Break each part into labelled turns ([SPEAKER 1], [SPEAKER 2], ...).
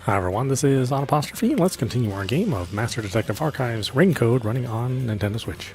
[SPEAKER 1] Hi everyone, this is audap. Let's continue our game of Master Detective Archives Ring Code running on Nintendo Switch.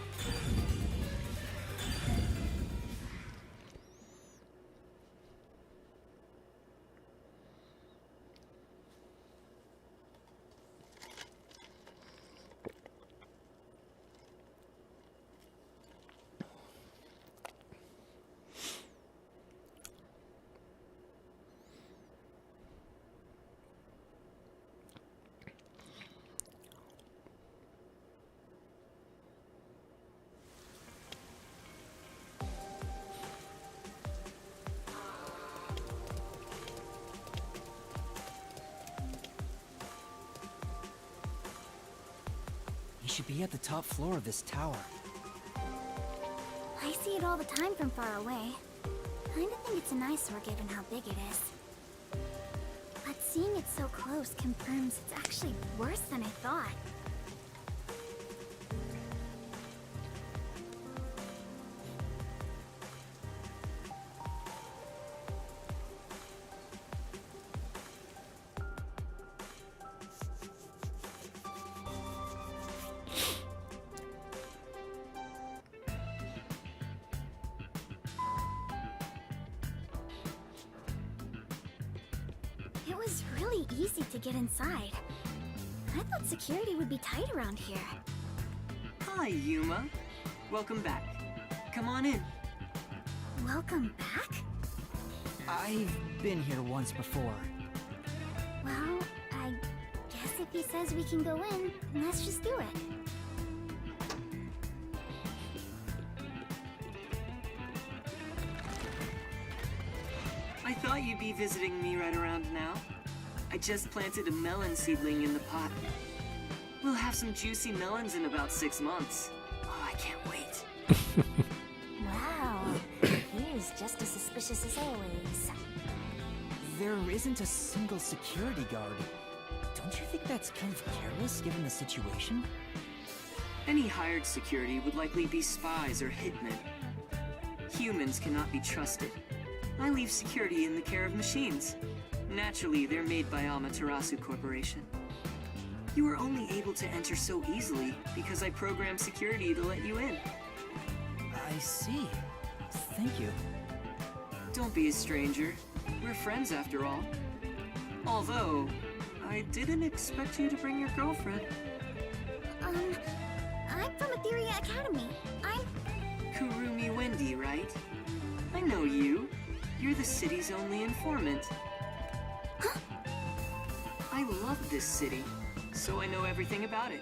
[SPEAKER 2] Should be at the top floor of this tower.
[SPEAKER 3] I see it all the time from far away. Kinda think it's an eyesore given how big it is. But seeing it so close confirms it's actually worse than I thought. It was really easy to get inside. I thought security would be tight around here.
[SPEAKER 4] Hi, Yuma. Welcome back. Come on in.
[SPEAKER 3] Welcome back?
[SPEAKER 2] I've been here once before.
[SPEAKER 3] Well, I guess if he says we can go in, let's just do it.
[SPEAKER 4] I thought you'd be visiting me right around now. I just planted a melon seedling in the pot. We'll have some juicy melons in about 6 months. Oh, I can't wait.
[SPEAKER 3] Wow, he is just as suspicious as always.
[SPEAKER 2] There isn't a single security guard. Don't you think that's kind of careless given the situation?
[SPEAKER 4] Any hired security would likely be spies or hitmen. Humans cannot be trusted. I leave security in the care of machines. Naturally, they're made by Amaterasu Corporation. You were only able to enter so easily because I programmed security to let you in.
[SPEAKER 2] I see. Thank you.
[SPEAKER 4] Don't be a stranger. We're friends after all. Although, I didn't expect you to bring your girlfriend.
[SPEAKER 3] I'm from Etheria Academy. I'm...
[SPEAKER 4] Kurumi Wendy, right? I know you. You're the city's only informant.
[SPEAKER 3] Huh?
[SPEAKER 4] I love this city, so I know everything about it.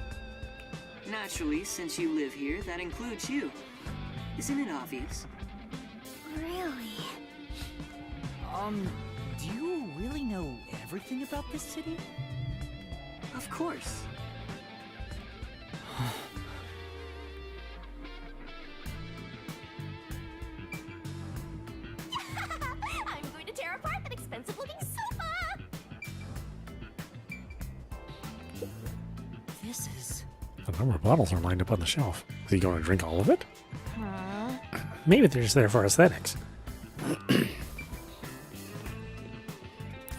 [SPEAKER 4] Naturally, since you live here, that includes you. Isn't it obvious?
[SPEAKER 3] Really?
[SPEAKER 2] Do you really know everything about this city?
[SPEAKER 4] Of course.
[SPEAKER 3] I'm going to tear apart that expensive-looking sofa!
[SPEAKER 2] This is...
[SPEAKER 1] A number of bottles are lined up on the shelf. Is he going to drink all of it?
[SPEAKER 3] Huh?
[SPEAKER 1] Maybe they're just there for aesthetics. I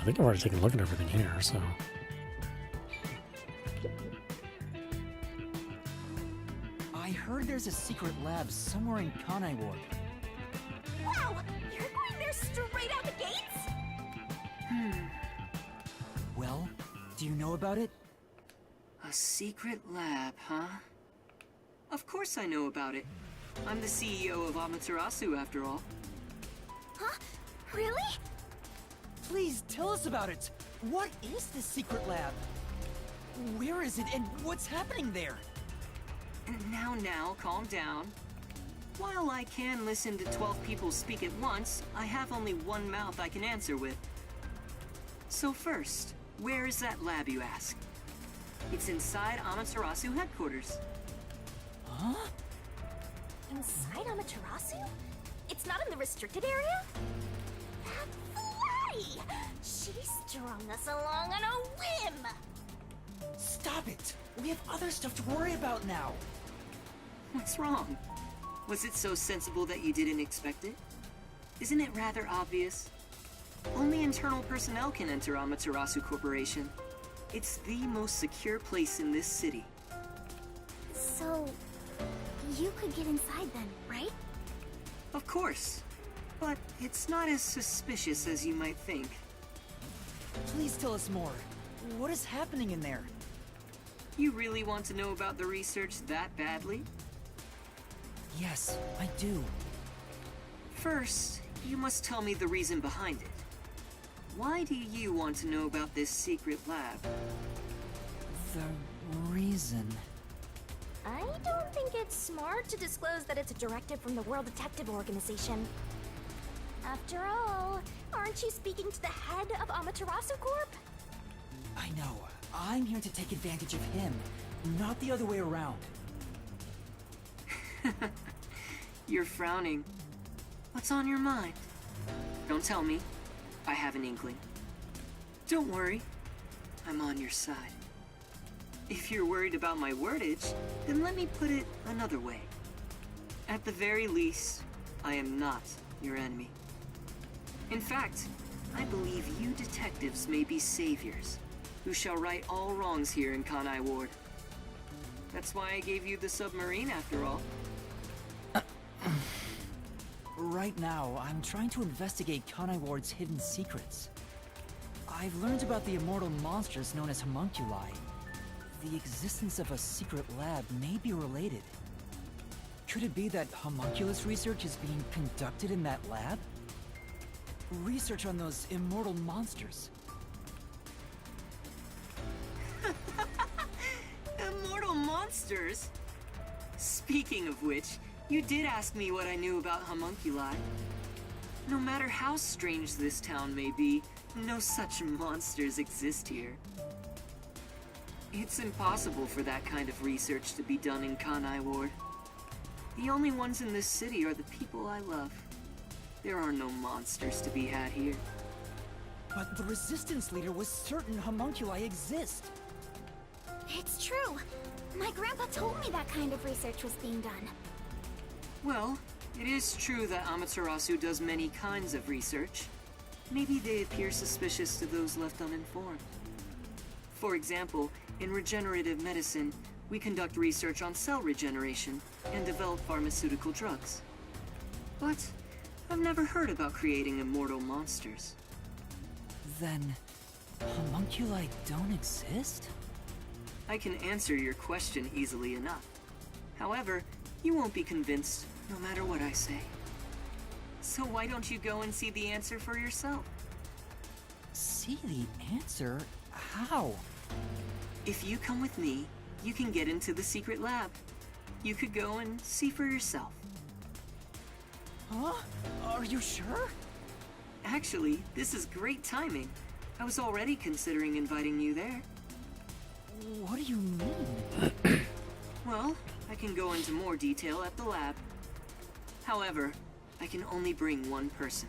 [SPEAKER 1] think I've already taken a look at everything here, so...
[SPEAKER 2] I heard there's a secret lab somewhere in Kanai Ward.
[SPEAKER 3] Wow! You're going there straight out the gates?
[SPEAKER 2] Well, do you know about it?
[SPEAKER 4] A secret lab, huh? Of course I know about it. I'm the CEO of Amaterasu, after all.
[SPEAKER 3] Huh? Really?
[SPEAKER 2] Please tell us about it! What is this secret lab? Where is it and what's happening there?
[SPEAKER 4] Now, calm down. While I can listen to 12 people speak at once, I have only one mouth I can answer with. So first, where is that lab, you ask? It's inside Amaterasu headquarters.
[SPEAKER 2] Huh?
[SPEAKER 3] Inside Amaterasu? It's not in the restricted area? That's Flutty! She strung us along on a whim!
[SPEAKER 2] Stop it! We have other stuff to worry about now!
[SPEAKER 4] What's wrong? Was it so sensible that you didn't expect it? Isn't it rather obvious? Only internal personnel can enter Amaterasu Corporation. It's the most secure place in this city.
[SPEAKER 3] So, you could get inside then, right?
[SPEAKER 4] Of course. But it's not as suspicious as you might think.
[SPEAKER 2] Please tell us more. What is happening in there?
[SPEAKER 4] You really want to know about the research that badly?
[SPEAKER 2] Yes, I do.
[SPEAKER 4] First, you must tell me the reason behind it. Why do you want to know about this secret lab?
[SPEAKER 2] The reason...
[SPEAKER 3] I don't think it's smart to disclose that it's a directive from the World Detective Organization. After all, aren't you speaking to the head of Amaterasu Corp?
[SPEAKER 2] I know. I'm here to take advantage of him, not the other way around.
[SPEAKER 4] You're frowning. What's on your mind? Don't tell me. I have an inkling. Don't worry. I'm on your side. If you're worried about my wordage, then let me put it another way. At the very least, I am not your enemy. In fact, I believe you detectives may be saviors, who shall right all wrongs here in Kanai Ward. That's why I gave you the submarine after all.
[SPEAKER 2] Right now, I'm trying to investigate Kanai Ward's hidden secrets. I've learned about the immortal monsters known as homunculi. The existence of a secret lab may be related. Could it be that homunculus research is being conducted in that lab? Research on those immortal monsters.
[SPEAKER 4] Immortal monsters? Speaking of which, you did ask me what I knew about homunculi. No matter how strange this town may be, no such monsters exist here. It's impossible for that kind of research to be done in Kanai Ward. The only ones in this city are the people I love. There are no monsters to be had here.
[SPEAKER 2] But the Resistance leader was certain homunculi exist.
[SPEAKER 3] It's true. My grandpa told me that kind of research was being done.
[SPEAKER 4] Well, it is true that Amaterasu does many kinds of research. Maybe they appear suspicious to those left uninformed. For example, in regenerative medicine, we conduct research on cell regeneration and develop pharmaceutical drugs. But I've never heard about creating immortal monsters.
[SPEAKER 2] Then, homunculi don't exist?
[SPEAKER 4] I can answer your question easily enough. However, you won't be convinced no matter what I say. So why don't you go and see the answer for yourself?
[SPEAKER 2] See the answer? How?
[SPEAKER 4] If you come with me, you can get into the secret lab. You could go and see for yourself.
[SPEAKER 2] Huh? Are you sure?
[SPEAKER 4] Actually, this is great timing. I was already considering inviting you there.
[SPEAKER 2] What do you mean?
[SPEAKER 4] Well, I can go into more detail at the lab. However, I can only bring one person.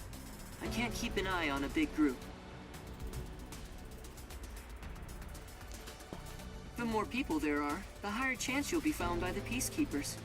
[SPEAKER 4] I can't keep an eye on a big group. The more people there are, the higher chance you'll be found by the peacekeepers.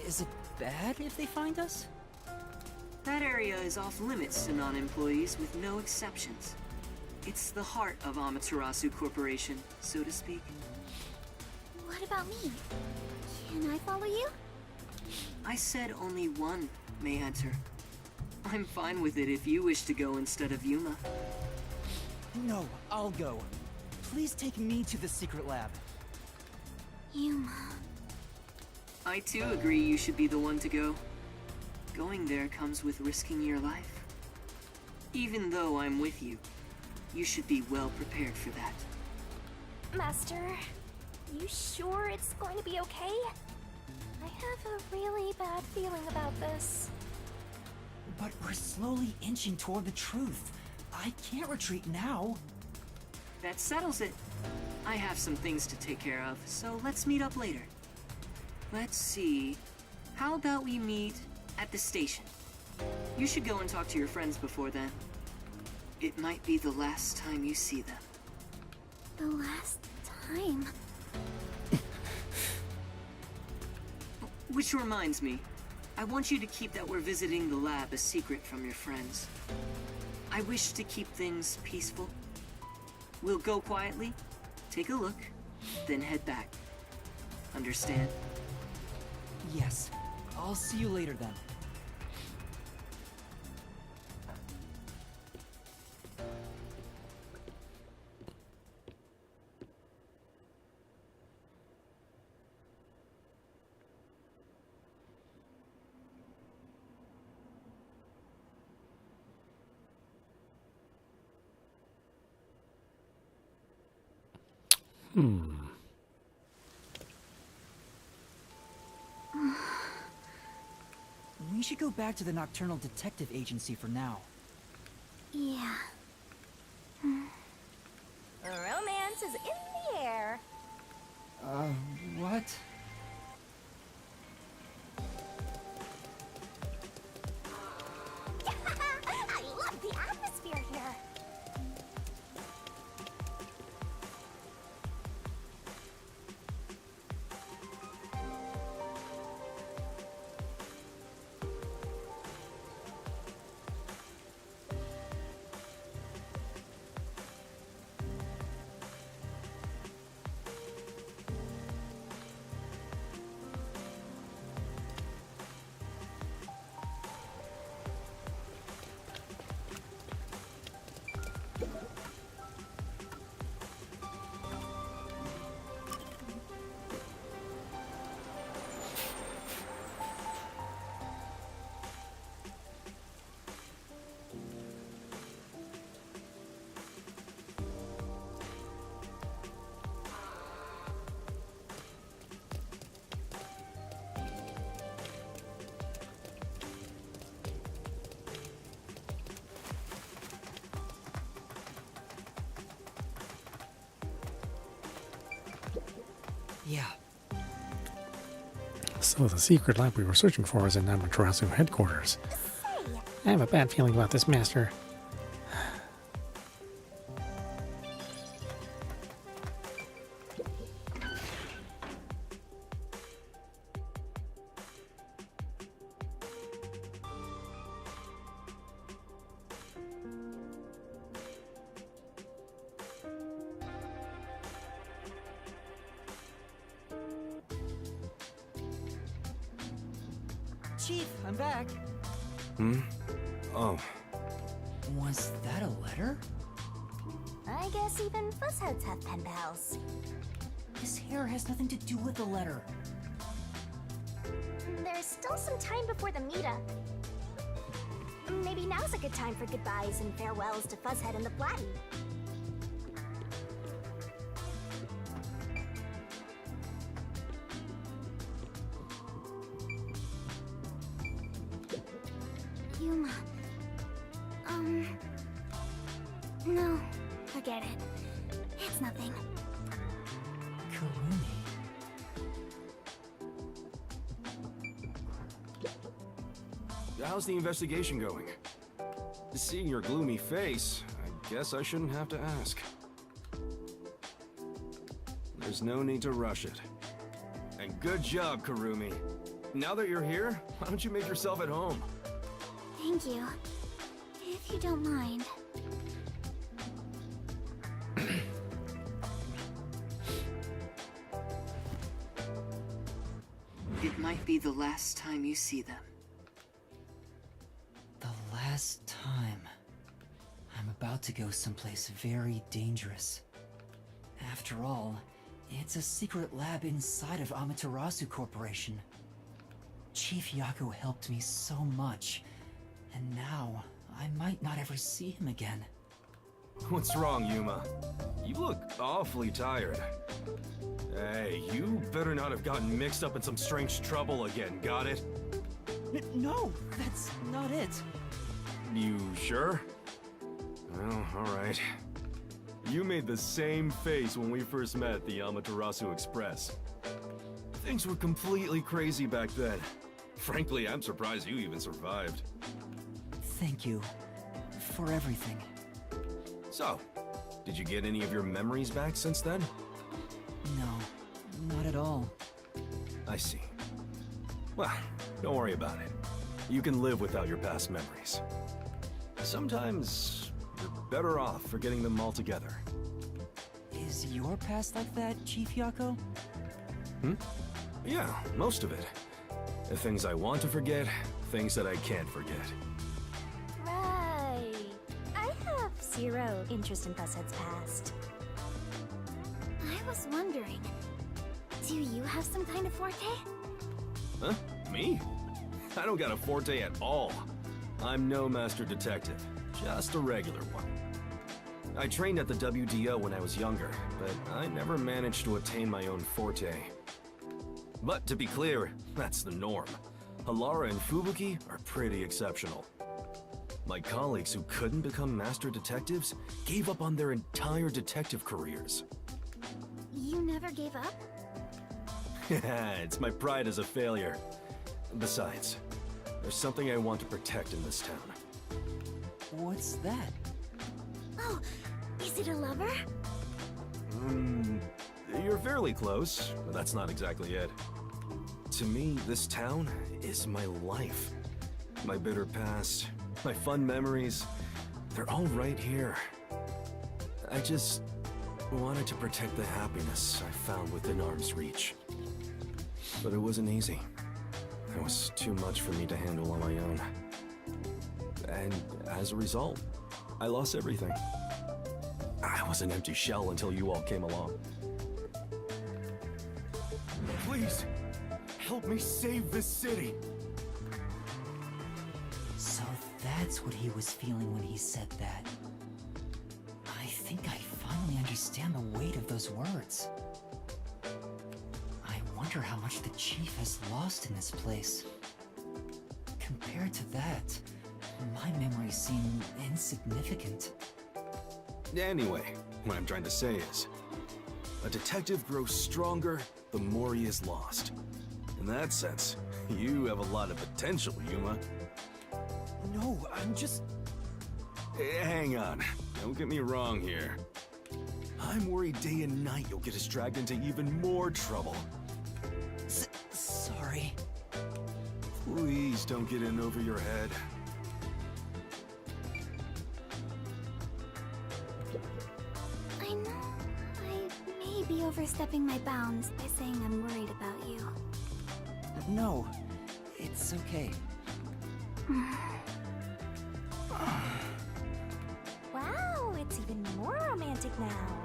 [SPEAKER 2] Is it bad if they find us?
[SPEAKER 4] That area is off limits to non-employees with no exceptions. It's the heart of Amaterasu Corporation, so to speak.
[SPEAKER 3] What about me? Can I follow you?
[SPEAKER 4] I said only one may enter. I'm fine with it if you wish to go instead of Yuma.
[SPEAKER 2] No, I'll go. Please take me to the secret lab.
[SPEAKER 3] Yuma.
[SPEAKER 4] I too agree you should be the one to go. Going there comes with risking your life. Even though I'm with you, you should be well prepared for that.
[SPEAKER 3] Master, you sure it's going to be okay? I have a really bad feeling about this.
[SPEAKER 2] But we're slowly inching toward the truth. I can't retreat now.
[SPEAKER 4] That settles it. I have some things to take care of, so let's meet up later. Let's see. How about we meet at the station? You should go and talk to your friends before then. It might be the last time you see them.
[SPEAKER 3] The last time?
[SPEAKER 4] Which reminds me, I want you to keep that we're visiting the lab a secret from your friends. I wish to keep things peaceful. We'll go quietly, take a look, then head back. Understand?
[SPEAKER 2] Yes. I'll see you later then. We should go back to the Nocturnal Detective Agency for now.
[SPEAKER 3] Yeah. Romance is in the air.
[SPEAKER 2] What?
[SPEAKER 3] I love the atmosphere here.
[SPEAKER 2] Yeah.
[SPEAKER 1] So the secret lab we were searching for is in Amaterasu headquarters.
[SPEAKER 3] Say,
[SPEAKER 1] I have a bad feeling about this, Master.
[SPEAKER 2] Chief, I'm back.
[SPEAKER 5] Oh,
[SPEAKER 2] Was that a letter?
[SPEAKER 3] I guess even fuzzheads have pen pals.
[SPEAKER 2] His hair has nothing to do with the letter.
[SPEAKER 3] There's still some time before the meetup. Maybe now's a good time for goodbyes and farewells to Fuzzhead and the Platin. Yuma. No, forget it. It's nothing.
[SPEAKER 2] Karumi.
[SPEAKER 5] how's the investigation going? Seeing your gloomy face, I guess I shouldn't have to ask. There's no need to rush it. And good job, Karumi. Now that you're here, why don't you make yourself at home?
[SPEAKER 3] Thank you. If you don't mind.
[SPEAKER 4] It might be the last time you see them.
[SPEAKER 2] The last time. I'm about to go someplace very dangerous. After all, it's a secret lab inside of Amaterasu Corporation. Chief Yaku helped me so much, and now I might not ever see him again.
[SPEAKER 5] What's wrong, Yuma? You look awfully tired. Hey, you better not have gotten mixed up in some strange trouble again, got it?
[SPEAKER 2] No, that's not it.
[SPEAKER 5] You sure? Well, alright. You made the same face when we first met at the Amaterasu Express. Things were completely crazy back then. Frankly, I'm surprised you even survived.
[SPEAKER 2] Thank you for everything.
[SPEAKER 5] So, did you get any of your memories back since then?
[SPEAKER 2] No, not at all.
[SPEAKER 5] I see. Well, don't worry about it. You can live without your past memories. Sometimes, you're better off forgetting them altogether.
[SPEAKER 2] Is your past like that, Chief Yako?
[SPEAKER 5] Yeah, most of it. The things I want to forget, things that I can't forget.
[SPEAKER 3] Right. I have zero interest in Fusshead's past. I was wondering, do you have some kind of forte?
[SPEAKER 5] Huh? Me? I don't got a forte at all. I'm no master detective, just a regular one. I trained at the WDO when I was younger, but I never managed to attain my own forte. But to be clear, that's the norm. Halara and Fubuki are pretty exceptional. My colleagues who couldn't become master detectives gave up on their entire detective careers.
[SPEAKER 3] You never gave up?
[SPEAKER 5] It's my pride as a failure. Besides, there's something I want to protect in this town.
[SPEAKER 2] What's that?
[SPEAKER 3] Oh, is it a lover?
[SPEAKER 5] You're fairly close, but that's not exactly it. To me, this town is my life. My bitter past, my fun memories, they're all right here. I just wanted to protect the happiness I found within arm's reach. But it wasn't easy. It was too much for me to handle on my own. And as a result, I lost everything. I was an empty shell until you all came along. Please, help me save this city!
[SPEAKER 2] So that's what he was feeling when he said that. I think I finally understand the weight of those words. I wonder how much the chief has lost in this place. Compared to that, my memories seem insignificant.
[SPEAKER 5] Anyway, what I'm trying to say is, a detective grows stronger the more he is lost. In that sense, you have a lot of potential, Yuma.
[SPEAKER 2] No, I'm just...
[SPEAKER 5] Hang on, don't get me wrong here. I'm worried day and night you'll get us dragged into even more trouble.
[SPEAKER 2] Sorry.
[SPEAKER 5] Please don't get in over your head.
[SPEAKER 3] I know I may be overstepping my bounds by saying I'm worried about you.
[SPEAKER 2] No, it's okay.
[SPEAKER 3] Wow, it's even more romantic now.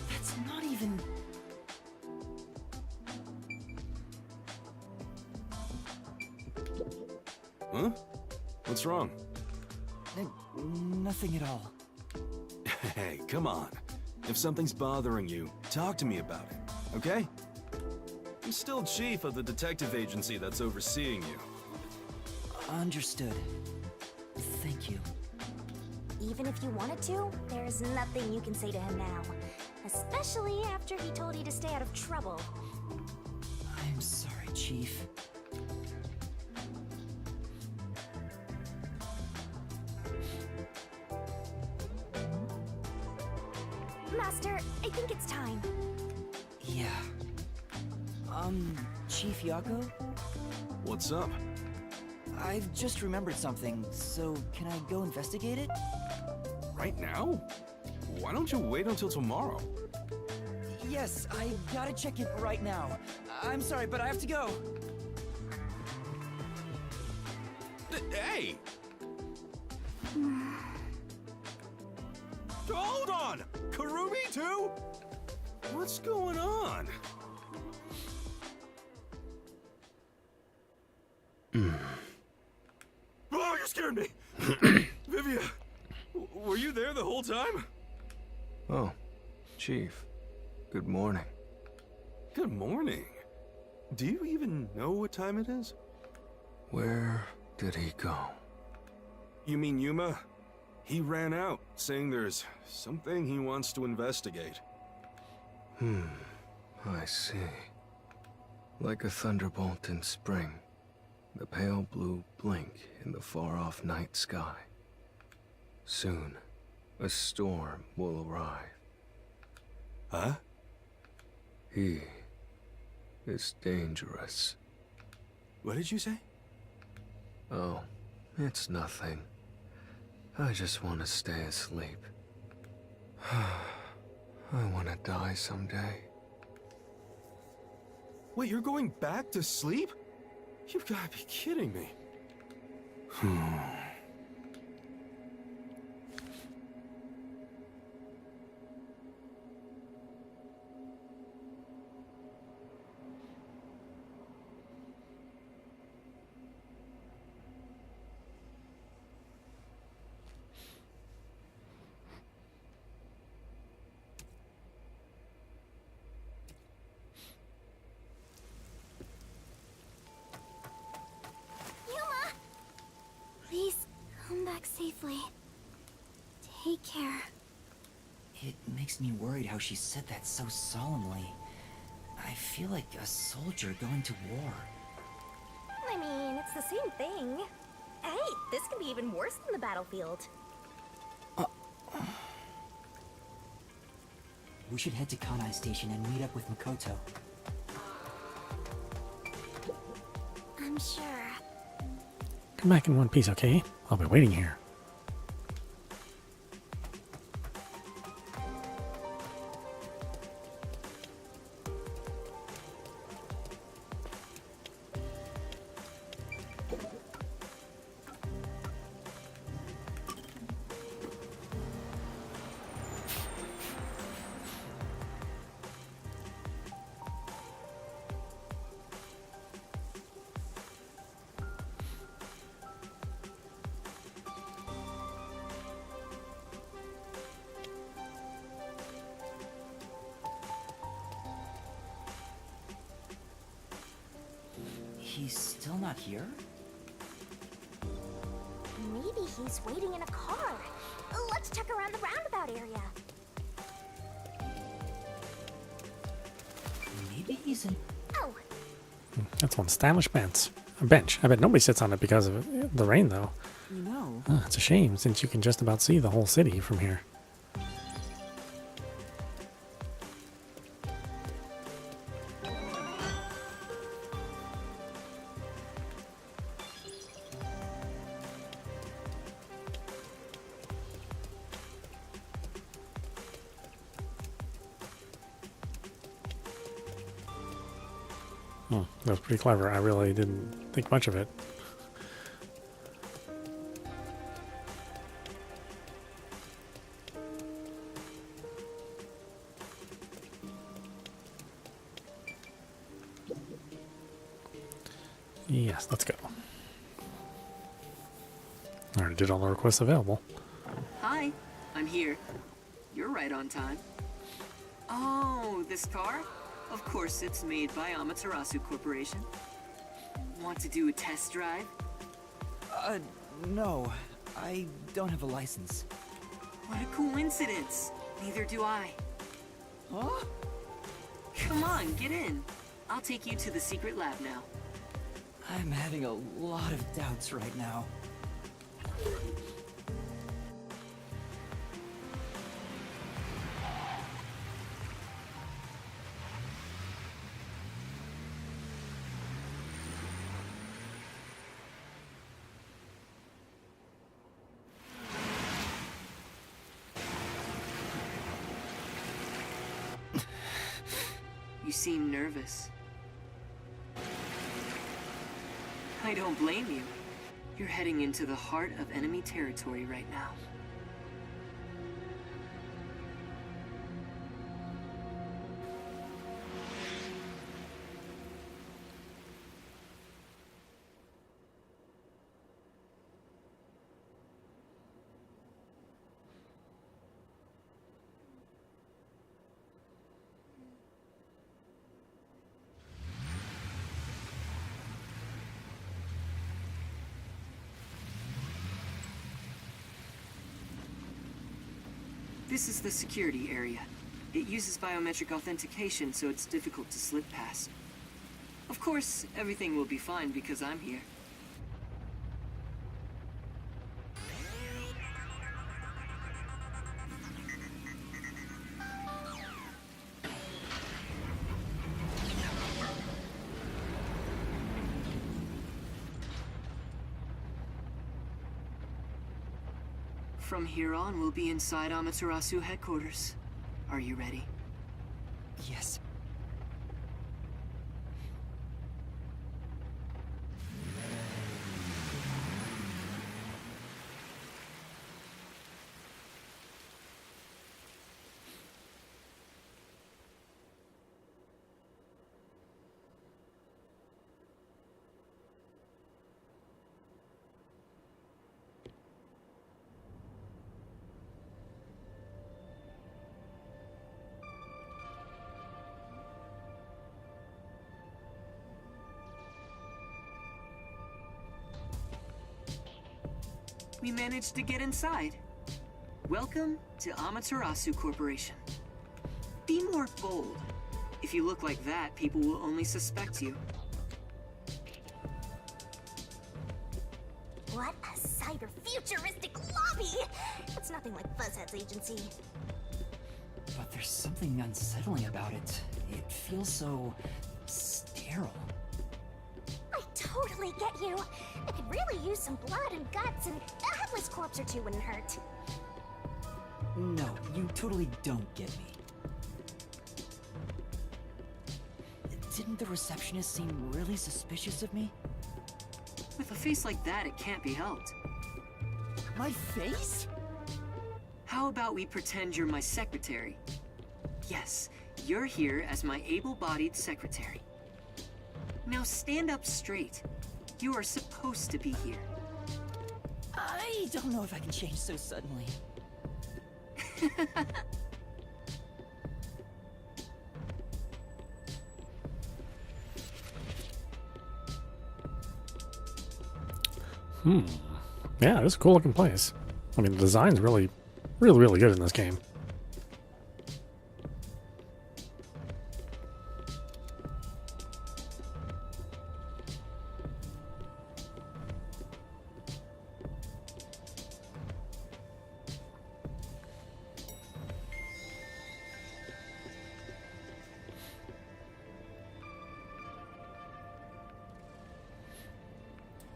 [SPEAKER 2] That's not even...
[SPEAKER 5] Huh? What's wrong?
[SPEAKER 2] Nothing at all.
[SPEAKER 5] Hey, come on. If something's bothering you, talk to me about it, okay? I'm still chief of the detective agency that's overseeing you.
[SPEAKER 2] Understood. Thank you.
[SPEAKER 3] Even if you wanted to, there's nothing you can say to him now. Especially after he told you to stay out of trouble.
[SPEAKER 2] I'm sorry, Chief.
[SPEAKER 3] Master, I think it's time.
[SPEAKER 2] Yeah. Chief Yako?
[SPEAKER 5] What's up?
[SPEAKER 2] I've just remembered something, so can I go investigate it?
[SPEAKER 5] Right now? Why don't you wait until tomorrow?
[SPEAKER 2] Yes, I gotta check it right now. I'm sorry, but I have to go.
[SPEAKER 5] Hey! Hold on! Kurumi too? What's going on? Oh, you scared me! Vivia, were you there the whole time?
[SPEAKER 6] Oh, Chief. Good morning.
[SPEAKER 5] Good morning. Do you even know what time it is?
[SPEAKER 6] Where did he go?
[SPEAKER 5] You mean Yuma? He ran out, saying there's something he wants to investigate.
[SPEAKER 6] I see. Like a thunderbolt in spring, the pale blue blink in the far-off night sky. Soon, a storm will arrive.
[SPEAKER 5] Huh?
[SPEAKER 6] He is dangerous.
[SPEAKER 5] What did you say?
[SPEAKER 6] Oh, it's nothing. I just want to stay asleep. I want to die someday.
[SPEAKER 5] Wait, you're going back to sleep? You've got to be kidding me.
[SPEAKER 3] Yuma! Please, come back safely. Take care.
[SPEAKER 2] It makes me worried how she said that so solemnly. I feel like a soldier going to war.
[SPEAKER 3] I mean, it's the same thing. Hey, this can be even worse than the battlefield.
[SPEAKER 2] We should head to Kanai Station and meet up with Makoto.
[SPEAKER 3] I'm sure.
[SPEAKER 1] Come back in one piece, okay? I'll be waiting here.
[SPEAKER 2] He's still not here?
[SPEAKER 3] Maybe he's waiting in a car. Let's check around the roundabout area.
[SPEAKER 2] Maybe he's in...
[SPEAKER 3] Oh,
[SPEAKER 1] That's one stylish bench. A bench. I bet nobody sits on it because of the rain, though.
[SPEAKER 2] You know,
[SPEAKER 1] It's a shame, since you can just about see the whole city from here. That was pretty clever. I really didn't think much of it. Yes, let's go. I already did all the requests available.
[SPEAKER 4] Hi, I'm here. You're right on time. Oh, this car? Of course, it's made by Amaterasu Corporation. Want to do a test drive?
[SPEAKER 2] no. I don't have a license.
[SPEAKER 4] What a coincidence. Neither do I.
[SPEAKER 2] Huh?
[SPEAKER 4] Come on, get in. I'll take you to the secret lab now.
[SPEAKER 2] I'm having a lot of doubts right now.
[SPEAKER 4] You seem nervous. I don't blame you. You're heading into the heart of enemy territory right now. This is the security area. It uses biometric authentication, so it's difficult to slip past. Of course, everything will be fine because I'm here. From here on, we'll be inside Amaterasu headquarters. Are you ready?
[SPEAKER 2] Yes.
[SPEAKER 4] We managed to get inside. Welcome to Amaterasu Corporation. Be more bold. If you look like that, people will only suspect you.
[SPEAKER 3] What a cyber-futuristic lobby! It's nothing like Fuzzhead's agency.
[SPEAKER 2] But there's something unsettling about it. It feels so sterile.
[SPEAKER 3] I totally get you. I could really use some blood and guts, and a headless corpse or two wouldn't hurt.
[SPEAKER 2] No, you totally don't get me. Didn't the receptionist seem really suspicious of me?
[SPEAKER 4] With a face like that, it can't be helped.
[SPEAKER 2] My face?
[SPEAKER 4] How about we pretend you're my secretary? Yes, you're here as my able-bodied secretary. Now stand up straight. You are supposed to be here.
[SPEAKER 2] I don't know if I can change so suddenly.
[SPEAKER 1] Yeah, this is a cool looking place. I mean, the design's really good in this game.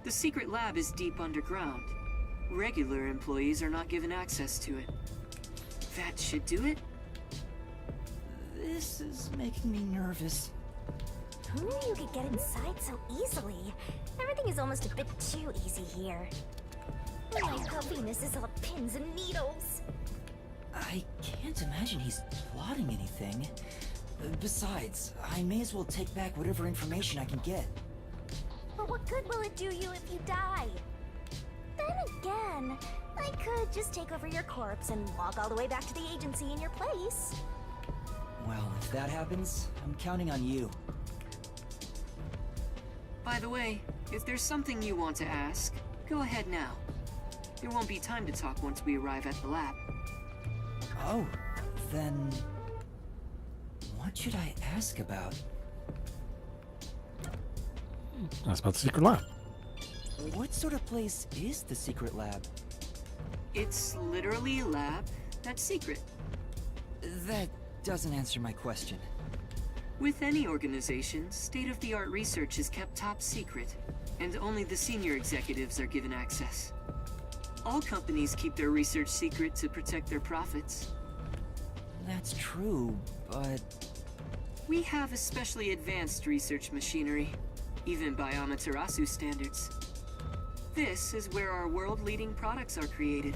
[SPEAKER 4] The secret lab is deep underground. Regular employees are not given access to it. That should do it.
[SPEAKER 2] This is making me nervous.
[SPEAKER 3] Who knew you could get inside so easily? Everything is almost a bit too easy here. My Venus is all pins and needles.
[SPEAKER 2] I can't imagine he's plotting anything. Besides, I may as well take back whatever information I can get.
[SPEAKER 3] But what good will it do you if you die? Then again, I could just take over your corpse and walk all the way back to the agency in your place.
[SPEAKER 2] Well, if that happens, I'm counting on you.
[SPEAKER 4] By the way, if there's something you want to ask, go ahead now. There won't be time to talk once we arrive at the lab.
[SPEAKER 2] Oh, then... what should I ask about?
[SPEAKER 1] That's about the secret lab.
[SPEAKER 2] What sort of place is the secret lab?
[SPEAKER 4] It's literally a lab that's secret.
[SPEAKER 2] That doesn't answer my question.
[SPEAKER 4] With any organization, state-of-the-art research is kept top secret, and only the senior executives are given access. All companies keep their research secret to protect their profits.
[SPEAKER 2] That's true, but...
[SPEAKER 4] We have especially advanced research machinery, even by Amaterasu standards. This is where our world-leading products are created.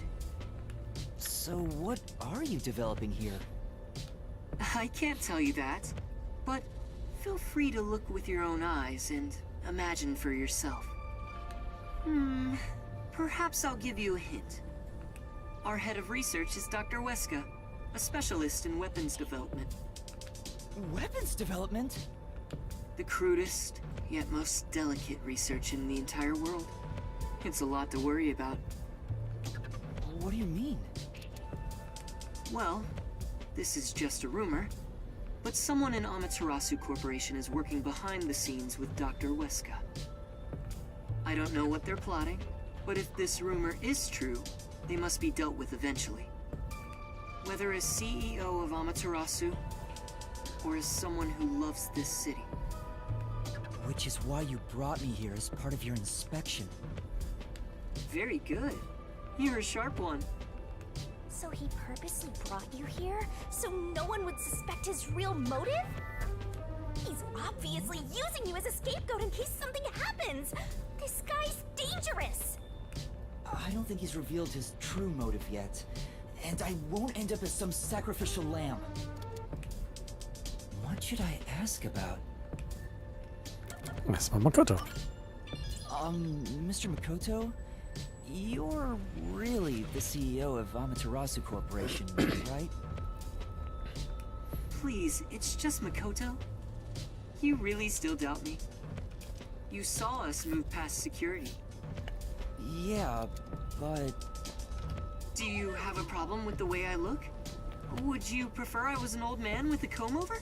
[SPEAKER 2] So what are you developing here?
[SPEAKER 4] I can't tell you that, but feel free to look with your own eyes and imagine for yourself. Perhaps I'll give you a hint. Our head of research is Dr. Weska, a specialist in weapons development.
[SPEAKER 2] Weapons development?
[SPEAKER 4] The crudest, yet most delicate research in the entire world. It's a lot to worry about.
[SPEAKER 2] What do you mean?
[SPEAKER 4] Well, this is just a rumor, but someone in Amaterasu Corporation is working behind the scenes with Dr. Weska. I don't know what they're plotting, but if this rumor is true, they must be dealt with eventually. Whether as CEO of Amaterasu, or as someone who loves this city.
[SPEAKER 2] Which is why you brought me here as part of your inspection.
[SPEAKER 4] Very good. You're a sharp one.
[SPEAKER 3] So he purposely brought you here so no one would suspect his real motive? He's obviously using you as a scapegoat in case something happens. This guy's dangerous.
[SPEAKER 2] I don't think he's revealed his true motive yet, and I won't end up as some sacrificial lamb. What should I ask about?
[SPEAKER 1] Miss Makoto.
[SPEAKER 2] Mr. Makoto? You're really the CEO of Amaterasu Corporation, right?
[SPEAKER 4] Please, it's just Makoto. You really still doubt me? You saw us move past security.
[SPEAKER 2] Yeah, but...
[SPEAKER 4] Do you have a problem with the way I look? Would you prefer I was an old man with a comb over?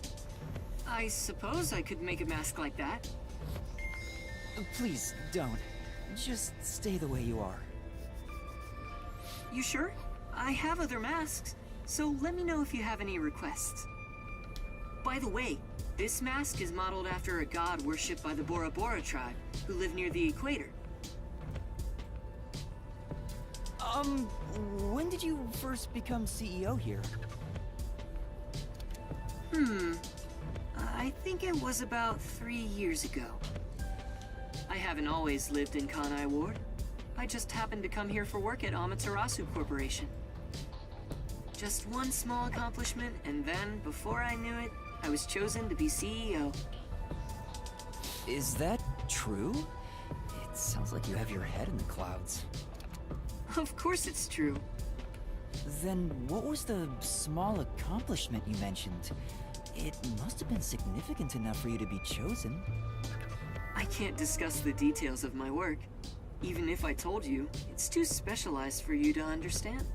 [SPEAKER 4] I suppose I could make a mask like that.
[SPEAKER 2] Please, don't. Just stay the way you are.
[SPEAKER 4] You sure? I have other masks, so let me know if you have any requests. By the way, this mask is modeled after a god worshipped by the Bora Bora tribe, who live near the equator.
[SPEAKER 2] When did you first become CEO here?
[SPEAKER 4] I think it was about 3 years ago. I haven't always lived in Kanai Ward. I just happened to come here for work at Amaterasu Corporation. Just one small accomplishment, and then, before I knew it, I was chosen to be CEO.
[SPEAKER 2] Is that true? It sounds like you have your head in the clouds.
[SPEAKER 4] Of course it's true.
[SPEAKER 2] Then what was the small accomplishment you mentioned? It must have been significant enough for you to be chosen.
[SPEAKER 4] I can't discuss the details of my work. Even if I told you, it's too specialized for you to understand.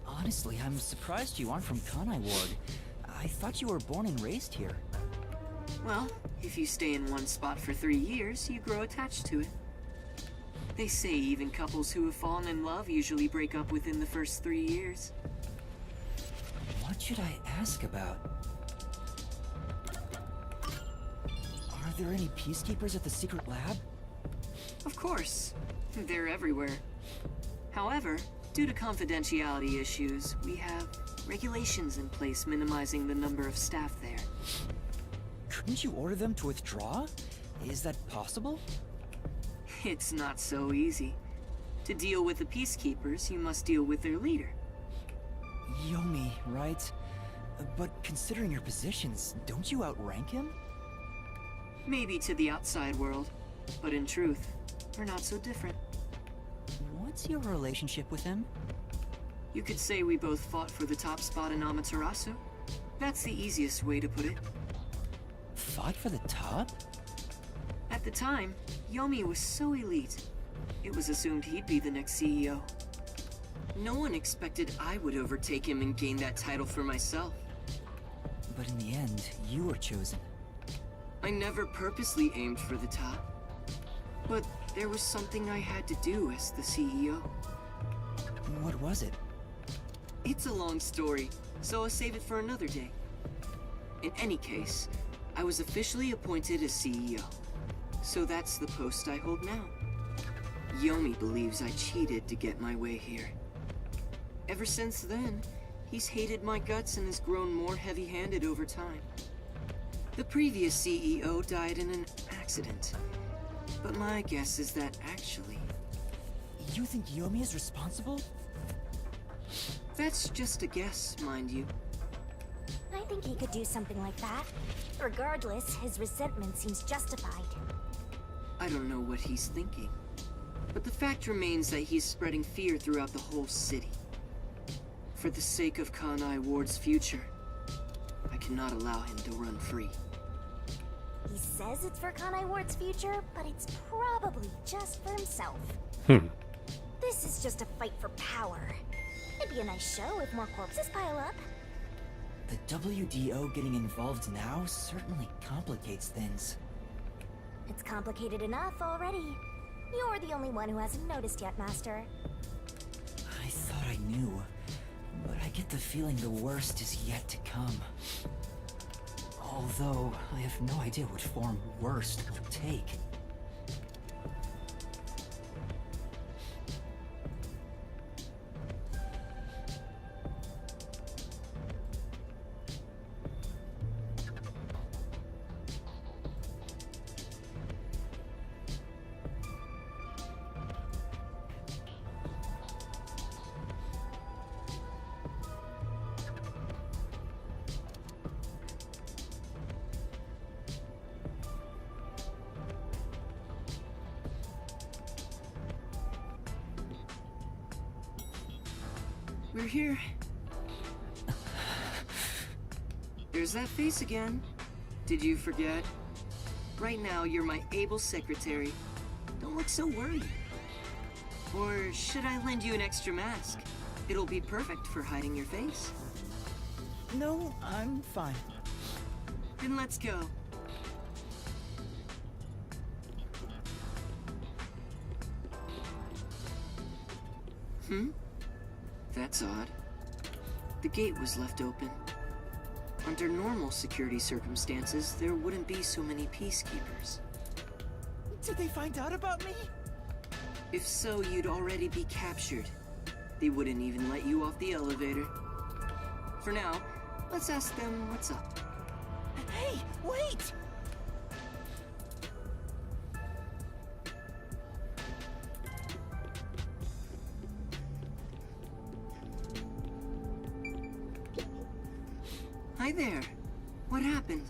[SPEAKER 2] Honestly, I'm surprised you aren't from Kanai Ward. I thought you were born and raised here.
[SPEAKER 4] Well, if you stay in one spot for 3 years, you grow attached to it. They say even couples who have fallen in love usually break up within the first 3 years.
[SPEAKER 2] What should I ask about? Are there any peacekeepers at the secret lab?
[SPEAKER 4] Of course. They're everywhere. However, due to confidentiality issues, we have regulations in place minimizing the number of staff there.
[SPEAKER 2] Couldn't you order them to withdraw? Is that possible?
[SPEAKER 4] It's not so easy. To deal with the peacekeepers, you must deal with their leader.
[SPEAKER 2] Yomi, right? But considering your positions, don't you outrank him?
[SPEAKER 4] Maybe to the outside world, but in truth, we're not so different.
[SPEAKER 2] What's your relationship with him?
[SPEAKER 4] You could say we both fought for the top spot in Amaterasu. That's the easiest way to put it.
[SPEAKER 2] Fought for the top?
[SPEAKER 4] At the time, Yomi was so elite, it was assumed he'd be the next CEO. No one expected I would overtake him and gain that title for myself.
[SPEAKER 2] But in the end, you were chosen.
[SPEAKER 4] I never purposely aimed for the top. But there was something I had to do as the CEO.
[SPEAKER 2] What was it?
[SPEAKER 4] It's a long story, so I'll save it for another day. In any case, I was officially appointed as CEO. So that's the post I hold now. Yomi believes I cheated to get my way here. Ever since then, he's hated my guts and has grown more heavy-handed over time. The previous CEO died in an accident. But my guess is that actually...
[SPEAKER 2] You think Yomi is responsible?
[SPEAKER 4] That's just a guess, mind you.
[SPEAKER 3] I think he could do something like that. Regardless, his resentment seems justified.
[SPEAKER 4] I don't know what he's thinking. But the fact remains that he's spreading fear throughout the whole city. For the sake of Kanai Ward's future, I cannot allow him to run free.
[SPEAKER 3] He says it's for Kanai Ward's future, but it's probably just for himself.
[SPEAKER 1] Hmm.
[SPEAKER 3] This is just a fight for power. It'd be a nice show if more corpses pile up.
[SPEAKER 2] The WDO getting involved now certainly complicates things.
[SPEAKER 3] It's complicated enough already. You're the only one who hasn't noticed yet, Master.
[SPEAKER 2] I thought I knew, but I get the feeling the worst is yet to come. Although, I have no idea what form worst will take.
[SPEAKER 4] We're here. There's that face again. Did you forget? Right now, you're my able secretary. Don't look so worried. Or should I lend you an extra mask? It'll be perfect for hiding your face.
[SPEAKER 2] No, I'm fine.
[SPEAKER 4] Then let's go. That's odd. The gate was left open. Under normal security circumstances, there wouldn't be so many peacekeepers.
[SPEAKER 2] Did they find out about me?
[SPEAKER 4] If so, you'd already be captured. They wouldn't even let you off the elevator. For now, let's ask them what's up.
[SPEAKER 2] Hey, wait!
[SPEAKER 4] Hi there. What happened?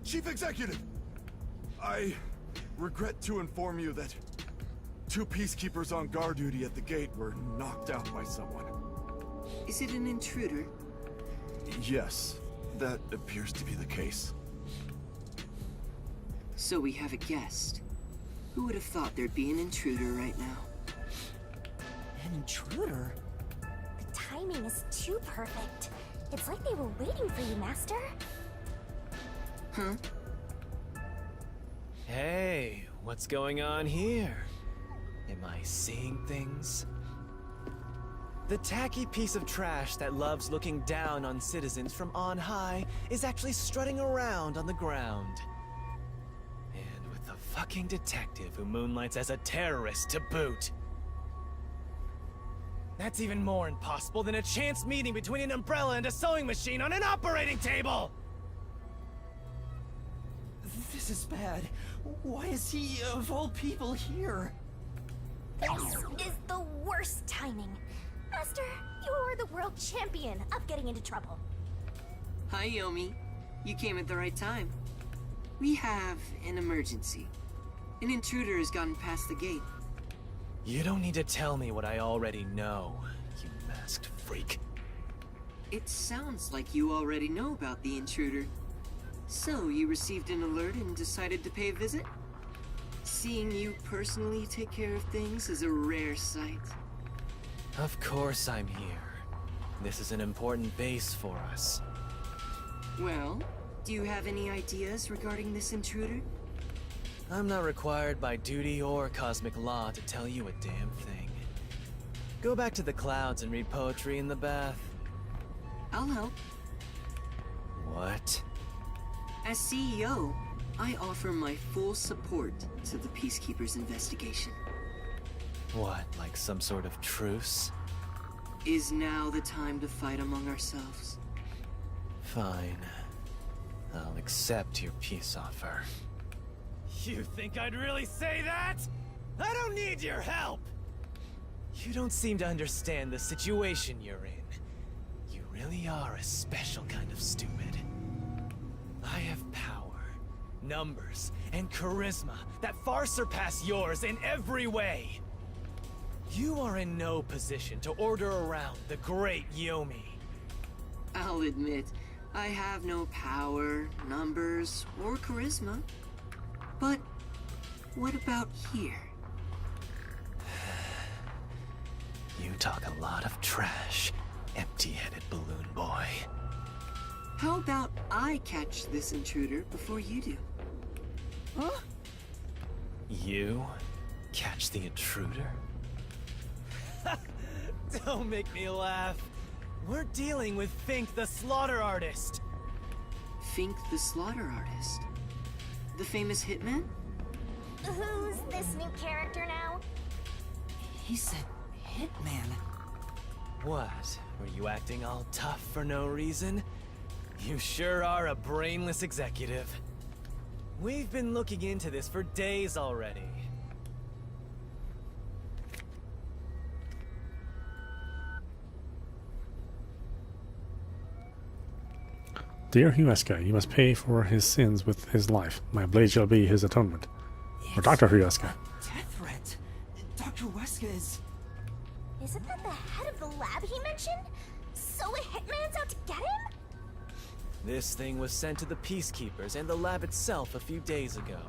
[SPEAKER 7] Chief Executive! I regret to inform you that 2 peacekeepers on guard duty at the gate were knocked out by someone.
[SPEAKER 4] Is it an intruder?
[SPEAKER 7] Yes, that appears to be the case.
[SPEAKER 4] So we have a guest. Who would have thought there'd be an intruder right now?
[SPEAKER 2] An intruder?
[SPEAKER 3] The timing is too perfect. It's like they were waiting for you, Master.
[SPEAKER 4] Huh?
[SPEAKER 8] Hey, what's going on here? Am I seeing things? The tacky piece of trash that loves looking down on citizens from on high is actually strutting around on the ground. And with the fucking detective who moonlights as a terrorist to boot. That's even more impossible than a chance meeting between an umbrella and a sewing machine on an operating table!
[SPEAKER 2] This is bad. Why is he, of all people, here?
[SPEAKER 3] This is the worst timing. Master, you're the world champion of getting into trouble.
[SPEAKER 4] Hi, Yomi. You came at the right time. We have an emergency. An intruder has gotten past the gate.
[SPEAKER 8] You don't need to tell me what I already know, you masked freak.
[SPEAKER 4] It sounds like you already know about the intruder. So, you received an alert and decided to pay a visit? Seeing you personally take care of things is a rare sight.
[SPEAKER 8] Of course I'm here. This is an important base for us.
[SPEAKER 4] Well, do you have any ideas regarding this intruder?
[SPEAKER 8] I'm not required by duty or cosmic law to tell you a damn thing. Go back to the clouds and read poetry in the bath.
[SPEAKER 4] I'll help.
[SPEAKER 8] What?
[SPEAKER 4] As CEO, I offer my full support to the Peacekeepers' investigation.
[SPEAKER 8] What, like some sort of truce?
[SPEAKER 4] Is now the time to fight among ourselves?
[SPEAKER 8] Fine. I'll accept your peace offer. You think I'd really say that? I don't need your help! You don't seem to understand the situation you're in. You really are a special kind of stupid. I have power, numbers, and charisma that far surpass yours in every way. You are in no position to order around the great Yomi.
[SPEAKER 4] I'll admit, I have no power, numbers, or charisma. But what about here?
[SPEAKER 8] You talk a lot of trash, empty-headed balloon boy.
[SPEAKER 4] How about I catch this intruder before you do?
[SPEAKER 2] Huh?
[SPEAKER 8] You catch the intruder? Don't make me laugh. We're dealing with Fink the Slaughter Artist.
[SPEAKER 4] Fink the Slaughter Artist? The famous hitman?
[SPEAKER 3] Who's this new character now?
[SPEAKER 2] He said hitman.
[SPEAKER 8] What? Were you acting all tough for no reason? You sure are a brainless executive. We've been looking into this for days already.
[SPEAKER 1] Dear Huesca, you must pay for his sins with his life. My blade shall be his atonement. Or Dr. Huesca.
[SPEAKER 2] Death threat. Dr. Weska is...
[SPEAKER 3] Isn't that the head of the lab he mentioned? So a hitman's out to get him?
[SPEAKER 8] This thing was sent to the Peacekeepers and the lab itself a few days ago.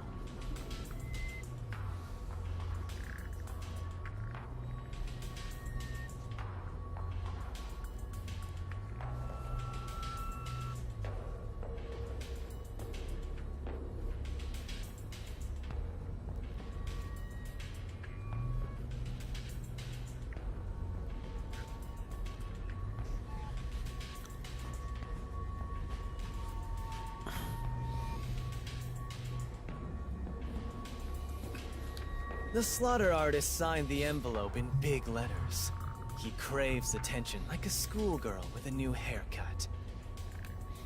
[SPEAKER 8] The slaughter artist signed the envelope in big letters. He craves attention like a schoolgirl with a new haircut.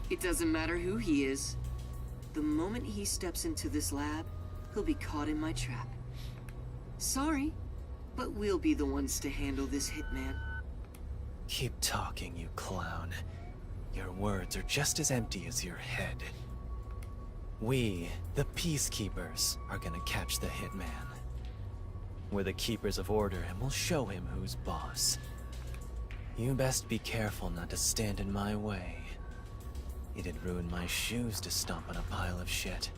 [SPEAKER 4] It doesn't matter who he is. The moment he steps into this lab, he'll be caught in my trap. Sorry, but we'll be the ones to handle this hitman.
[SPEAKER 8] Keep talking, you clown. Your words are just as empty as your head. We, the Peacekeepers, are gonna catch the hitman. We're the keepers of order, and we'll show him who's boss. You best be careful not to stand in my way. It'd ruin my shoes to stomp on a pile of shit.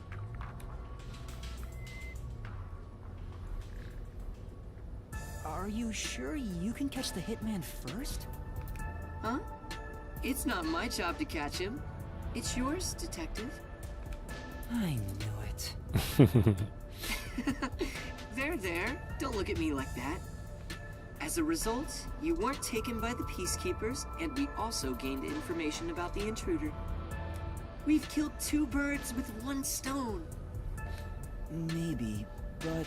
[SPEAKER 2] Are you sure you can catch the hitman first?
[SPEAKER 4] Huh? It's not my job to catch him. It's yours, detective.
[SPEAKER 2] I knew it.
[SPEAKER 4] There. Don't look at me like that. As a result, you weren't taken by the Peacekeepers, and we also gained information about the intruder. We've killed 2 birds with 1 stone.
[SPEAKER 2] Maybe, but...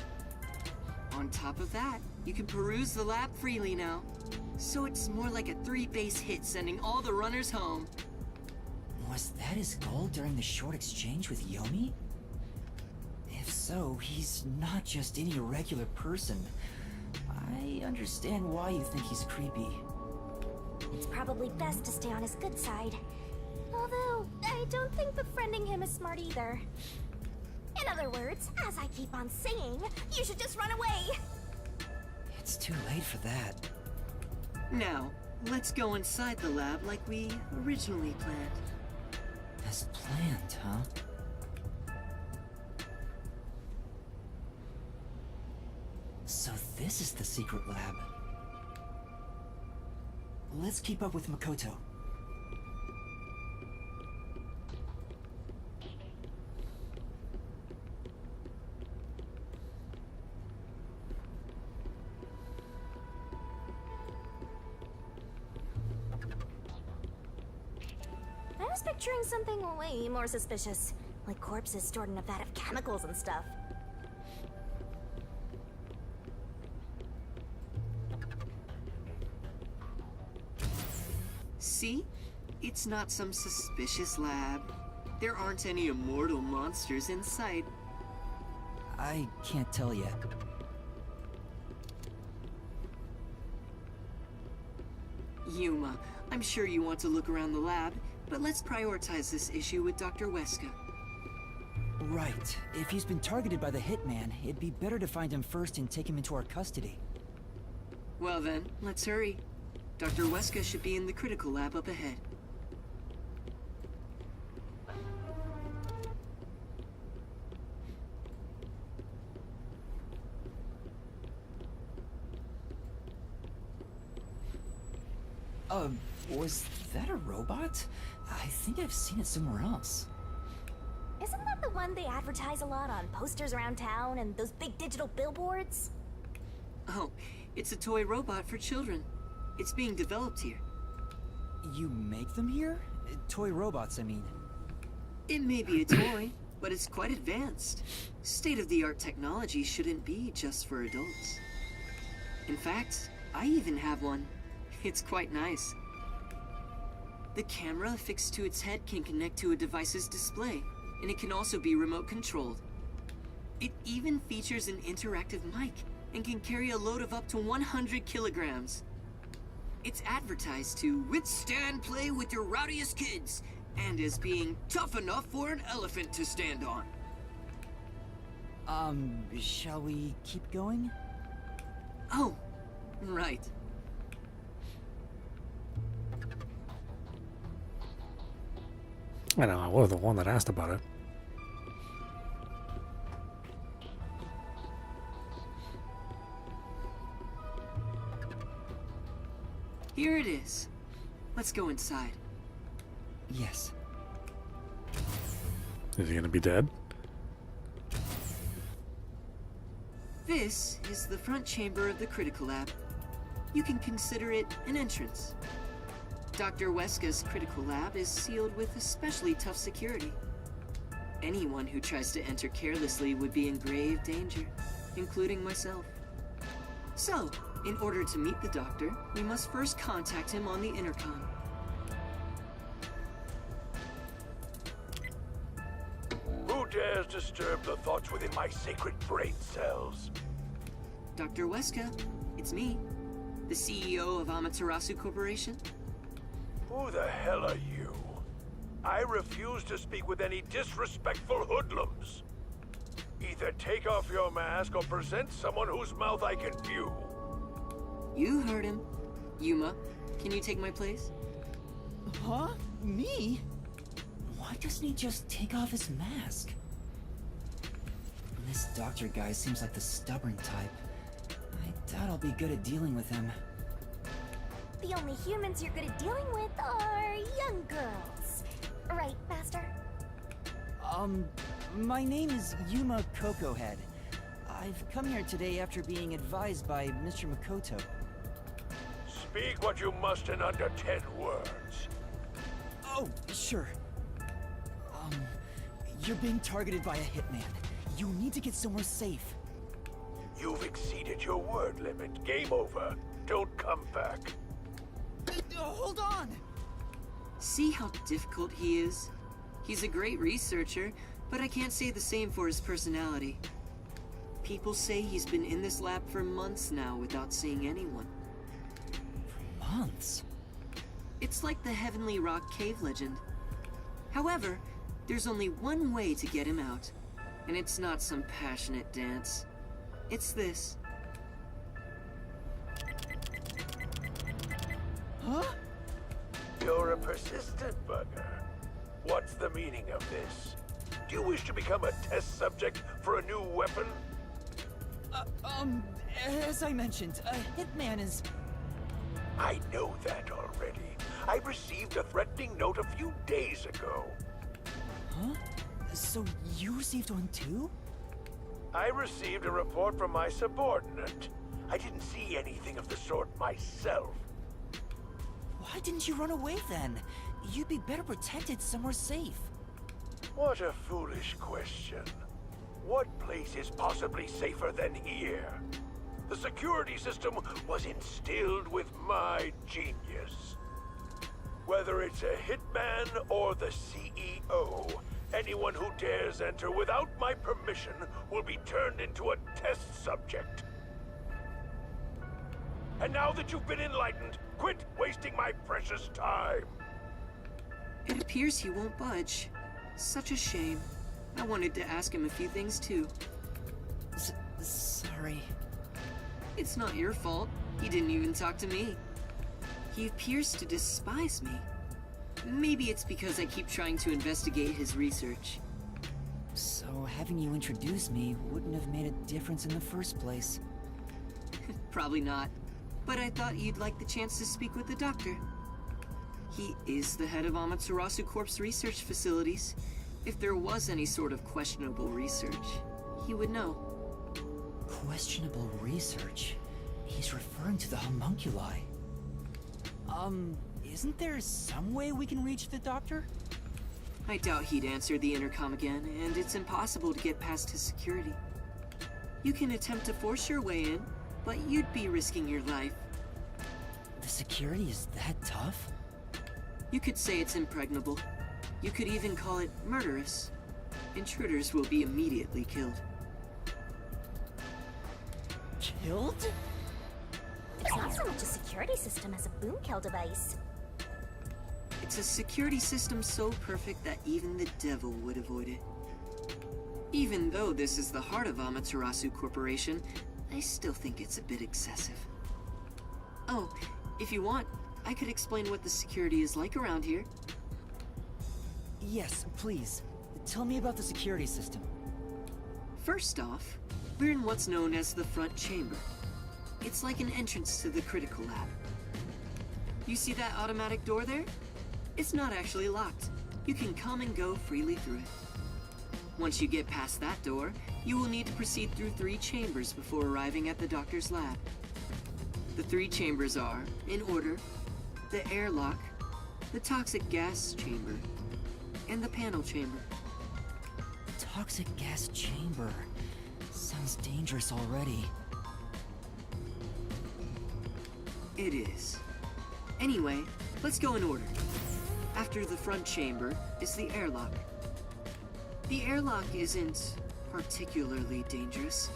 [SPEAKER 4] On top of that, you can peruse the lab freely now. So it's more like a 3-base hit, sending all the runners home.
[SPEAKER 2] Was that his goal during the short exchange with Yomi? If so, he's not just any regular person. I understand why you think he's creepy.
[SPEAKER 3] It's probably best to stay on his good side. Although, I don't think befriending him is smart either. In other words, as I keep on saying, you should just run away!
[SPEAKER 2] It's too late for that.
[SPEAKER 4] Now, let's go inside the lab like we originally planned.
[SPEAKER 2] As planned, huh? So this is the secret lab. Let's keep up with Makoto.
[SPEAKER 3] I was picturing something way more suspicious. Like corpses stored in a vat of chemicals and stuff.
[SPEAKER 4] See? It's not some suspicious lab. There aren't any immortal monsters in sight.
[SPEAKER 2] I can't tell yet.
[SPEAKER 4] Yuma, I'm sure you want to look around the lab, but let's prioritize this issue with Dr. Weska.
[SPEAKER 2] Right. If he's been targeted by the hitman, it'd be better to find him first and take him into our custody.
[SPEAKER 4] Well then, let's hurry. Dr. Weska should be in the critical lab up ahead.
[SPEAKER 2] Was that a robot? I think I've seen it somewhere else.
[SPEAKER 3] Isn't that the one they advertise a lot on posters around town and those big digital billboards?
[SPEAKER 4] Oh, it's a toy robot for children. It's being developed here.
[SPEAKER 2] You make them here? Toy robots, I mean.
[SPEAKER 4] It may be a toy, but it's quite advanced. State-of-the-art technology shouldn't be just for adults. In fact, I even have one. It's quite nice. The camera affixed to its head can connect to a device's display, and it can also be remote controlled. It even features an interactive mic and can carry a load of up to 100 kilograms. It's advertised to withstand play with your rowdiest kids, and as being tough enough for an elephant to stand on.
[SPEAKER 2] Shall we keep going?
[SPEAKER 4] Oh, right.
[SPEAKER 1] I know, I was the one that asked about it.
[SPEAKER 4] Here it is. Let's go inside.
[SPEAKER 2] Yes.
[SPEAKER 1] Is he gonna be dead?
[SPEAKER 4] This is the front chamber of the critical lab. You can consider it an entrance. Dr. Weska's critical lab is sealed with especially tough security. Anyone who tries to enter carelessly would be in grave danger, including myself. So, in order to meet the doctor, we must first contact him on the intercom.
[SPEAKER 9] Who dares disturb the thoughts within my sacred brain cells?
[SPEAKER 4] Dr. Weska, it's me, the CEO of Amaterasu Corporation.
[SPEAKER 9] Who the hell are you? I refuse to speak with any disrespectful hoodlums. Either take off your mask or present someone whose mouth I can view.
[SPEAKER 4] You heard him. Yuma, can you take my place?
[SPEAKER 2] Huh? Me? Why doesn't he just take off his mask? This doctor guy seems like the stubborn type. I doubt I'll be good at dealing with him.
[SPEAKER 3] The only humans you're good at dealing with are young girls. Right, Master?
[SPEAKER 2] My name is Yuma Cocohead. I've come here today after being advised by Mr. Makoto.
[SPEAKER 9] Speak what you must in under 10 words.
[SPEAKER 2] Oh, sure. You're being targeted by a hitman. You need to get somewhere safe.
[SPEAKER 9] You've exceeded your word limit. Game over. Don't come back.
[SPEAKER 2] Hold on!
[SPEAKER 4] See how difficult he is? He's a great researcher, but I can't say the same for his personality. People say he's been in this lab for months now without seeing anyone.
[SPEAKER 2] Months?
[SPEAKER 4] It's like the Heavenly Rock Cave legend. However, there's only one way to get him out, and it's not some passionate dance. It's this.
[SPEAKER 2] Huh?
[SPEAKER 9] You're a persistent bugger. What's the meaning of this? Do you wish to become a test subject for a new weapon?
[SPEAKER 2] As I mentioned, a hitman is...
[SPEAKER 9] I know that already. I received a threatening note a few days ago.
[SPEAKER 2] Huh? So you received one too?
[SPEAKER 9] I received a report from my subordinate. I didn't see anything of the sort myself.
[SPEAKER 2] Why didn't you run away then? You'd be better protected somewhere safe.
[SPEAKER 9] What a foolish question. What place is possibly safer than here? The security system was instilled with my genius. Whether it's a hitman or the CEO, anyone who dares enter without my permission will be turned into a test subject. And now that you've been enlightened, quit wasting my precious time.
[SPEAKER 4] It appears he won't budge. Such a shame. I wanted to ask him a few things too.
[SPEAKER 2] Sorry.
[SPEAKER 4] It's not your fault. He didn't even talk to me. He appears to despise me. Maybe it's because I keep trying to investigate his research.
[SPEAKER 2] So having you introduce me wouldn't have made a difference in the first place.
[SPEAKER 4] Probably not. But I thought you'd like the chance to speak with the doctor. He is the head of Amaterasu Corp's research facilities. If there was any sort of questionable research, he would know.
[SPEAKER 2] Questionable research? He's referring to the homunculi. Isn't there some way we can reach the doctor?
[SPEAKER 4] I doubt he'd answer the intercom again, and it's impossible to get past his security. You can attempt to force your way in, but you'd be risking your life.
[SPEAKER 2] The security is that tough?
[SPEAKER 4] You could say it's impregnable. You could even call it murderous. Intruders will be immediately killed.
[SPEAKER 2] Killed?
[SPEAKER 3] It's not so much a security system as a boom kill device.
[SPEAKER 4] It's a security system so perfect that even the devil would avoid it. Even though this is the heart of Amaterasu Corporation, I still think it's a bit excessive. Oh, if you want, I could explain what the security is like around here.
[SPEAKER 2] Yes, please. Tell me about the security system.
[SPEAKER 4] First off, we're in what's known as the front chamber. It's like an entrance to the critical lab. You see that automatic door there? It's not actually locked. You can come and go freely through it. Once you get past that door, you will need to proceed through 3 chambers before arriving at the doctor's lab. The 3 chambers are, in order, the airlock, the toxic gas chamber, and the panel chamber.
[SPEAKER 2] Toxic gas chamber. Sounds dangerous already.
[SPEAKER 4] It is. Anyway, let's go in order. After the front chamber is the airlock. The airlock isn't particularly dangerous.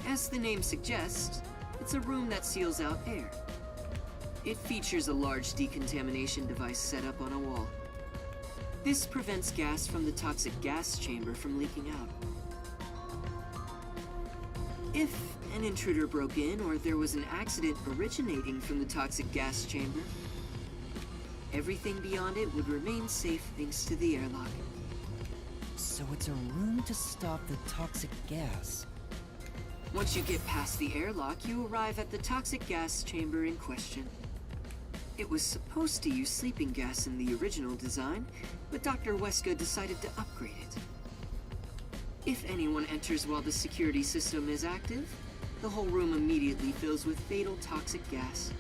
[SPEAKER 4] As the name suggests, it's a room that seals out air. It features a large decontamination device set up on a wall. This prevents gas from the toxic gas chamber from leaking out. If an intruder broke in or there was an accident originating from the toxic gas chamber, everything beyond it would remain safe thanks to the airlock.
[SPEAKER 2] So it's a room to stop the toxic gas.
[SPEAKER 4] Once you get past the airlock, you arrive at the toxic gas chamber in question. It was supposed to use sleeping gas in the original design, but Dr. Weska decided to upgrade it. If anyone enters while the security system is active, the whole room immediately fills with fatal toxic gas.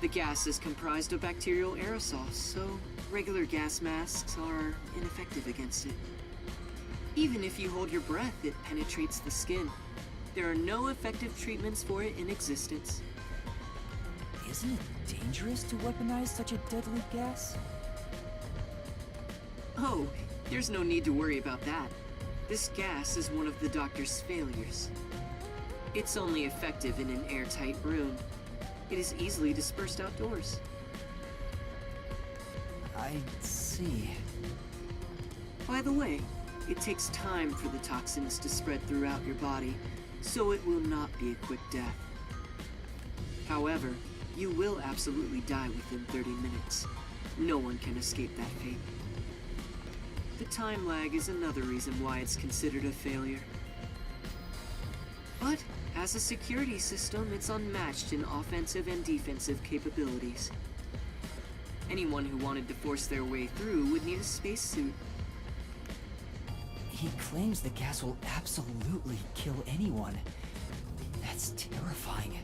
[SPEAKER 4] The gas is comprised of bacterial aerosols, so regular gas masks are ineffective against it. Even if you hold your breath, it penetrates the skin. There are no effective treatments for it in existence.
[SPEAKER 2] Isn't it dangerous to weaponize such a deadly gas?
[SPEAKER 4] Oh, there's no need to worry about that. This gas is one of the doctor's failures. It's only effective in an airtight room. It is easily dispersed outdoors.
[SPEAKER 2] I see.
[SPEAKER 4] By the way, it takes time for the toxins to spread throughout your body, so it will not be a quick death. However, you will absolutely die within 30 minutes. No one can escape that fate. The time lag is another reason why it's considered a failure. But, as a security system, it's unmatched in offensive and defensive capabilities. Anyone who wanted to force their way through would need a spacesuit.
[SPEAKER 2] He claims the gas will absolutely kill anyone. That's terrifying.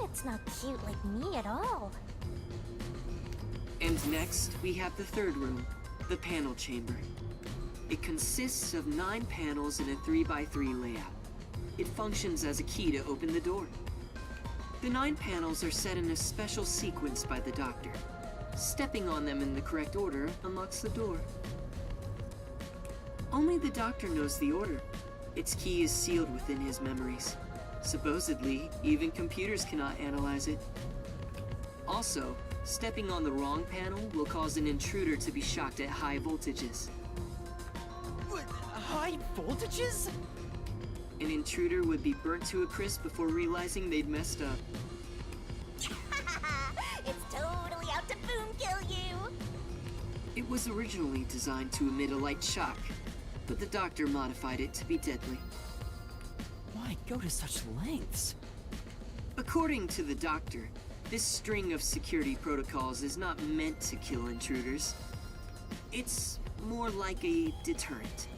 [SPEAKER 3] It's not cute like me at all.
[SPEAKER 4] And next, we have the third room, the panel chamber. It consists of 9 panels in a 3x3 layout. It functions as a key to open the door. The 9 panels are set in a special sequence by the doctor. Stepping on them in the correct order unlocks the door. Only the doctor knows the order. Its key is sealed within his memories. Supposedly, even computers cannot analyze it. Also, stepping on the wrong panel will cause an intruder to be shocked at high voltages.
[SPEAKER 2] What? High voltages?
[SPEAKER 4] An intruder would be burnt to a crisp before realizing they'd messed up.
[SPEAKER 3] It's totally out to boom kill you.
[SPEAKER 4] It was originally designed to emit a light shock, but the doctor modified it to be deadly.
[SPEAKER 2] Why go to such lengths?
[SPEAKER 4] According to the doctor, This string of security protocols is not meant to kill intruders. It's more like a deterrent.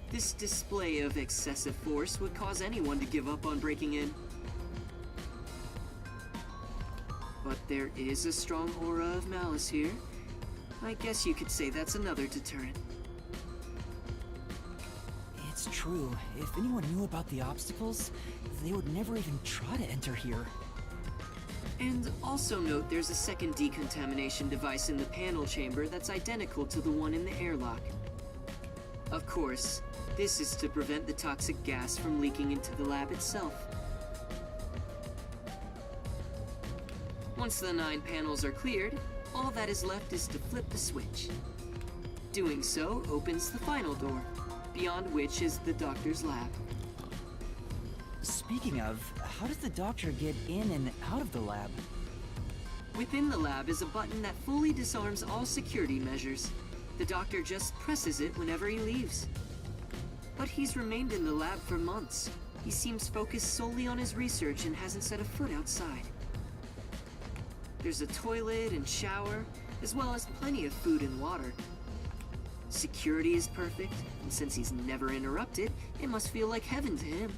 [SPEAKER 4] This display of excessive force would cause anyone to give up on breaking in. But there is a strong aura of malice here. I guess you could say that's another deterrent.
[SPEAKER 2] It's true. If anyone knew about the obstacles, they would never even try to enter here.
[SPEAKER 4] And also note there's a second decontamination device in the panel chamber that's identical to the one in the airlock. Of course, this is to prevent the toxic gas from leaking into the lab itself. Once the 9 panels are cleared, all that is left is to flip the switch. Doing so opens the final door, beyond which is the doctor's lab.
[SPEAKER 2] Speaking of, how does the doctor get in and out of the lab?
[SPEAKER 4] Within the lab is a button that fully disarms all security measures. The doctor just presses it whenever he leaves. But he's remained in the lab for months. He seems focused solely on his research and hasn't set a foot outside. There's a toilet and shower, as well as plenty of food and water. Security is perfect, and since he's never interrupted, it must feel like heaven to him.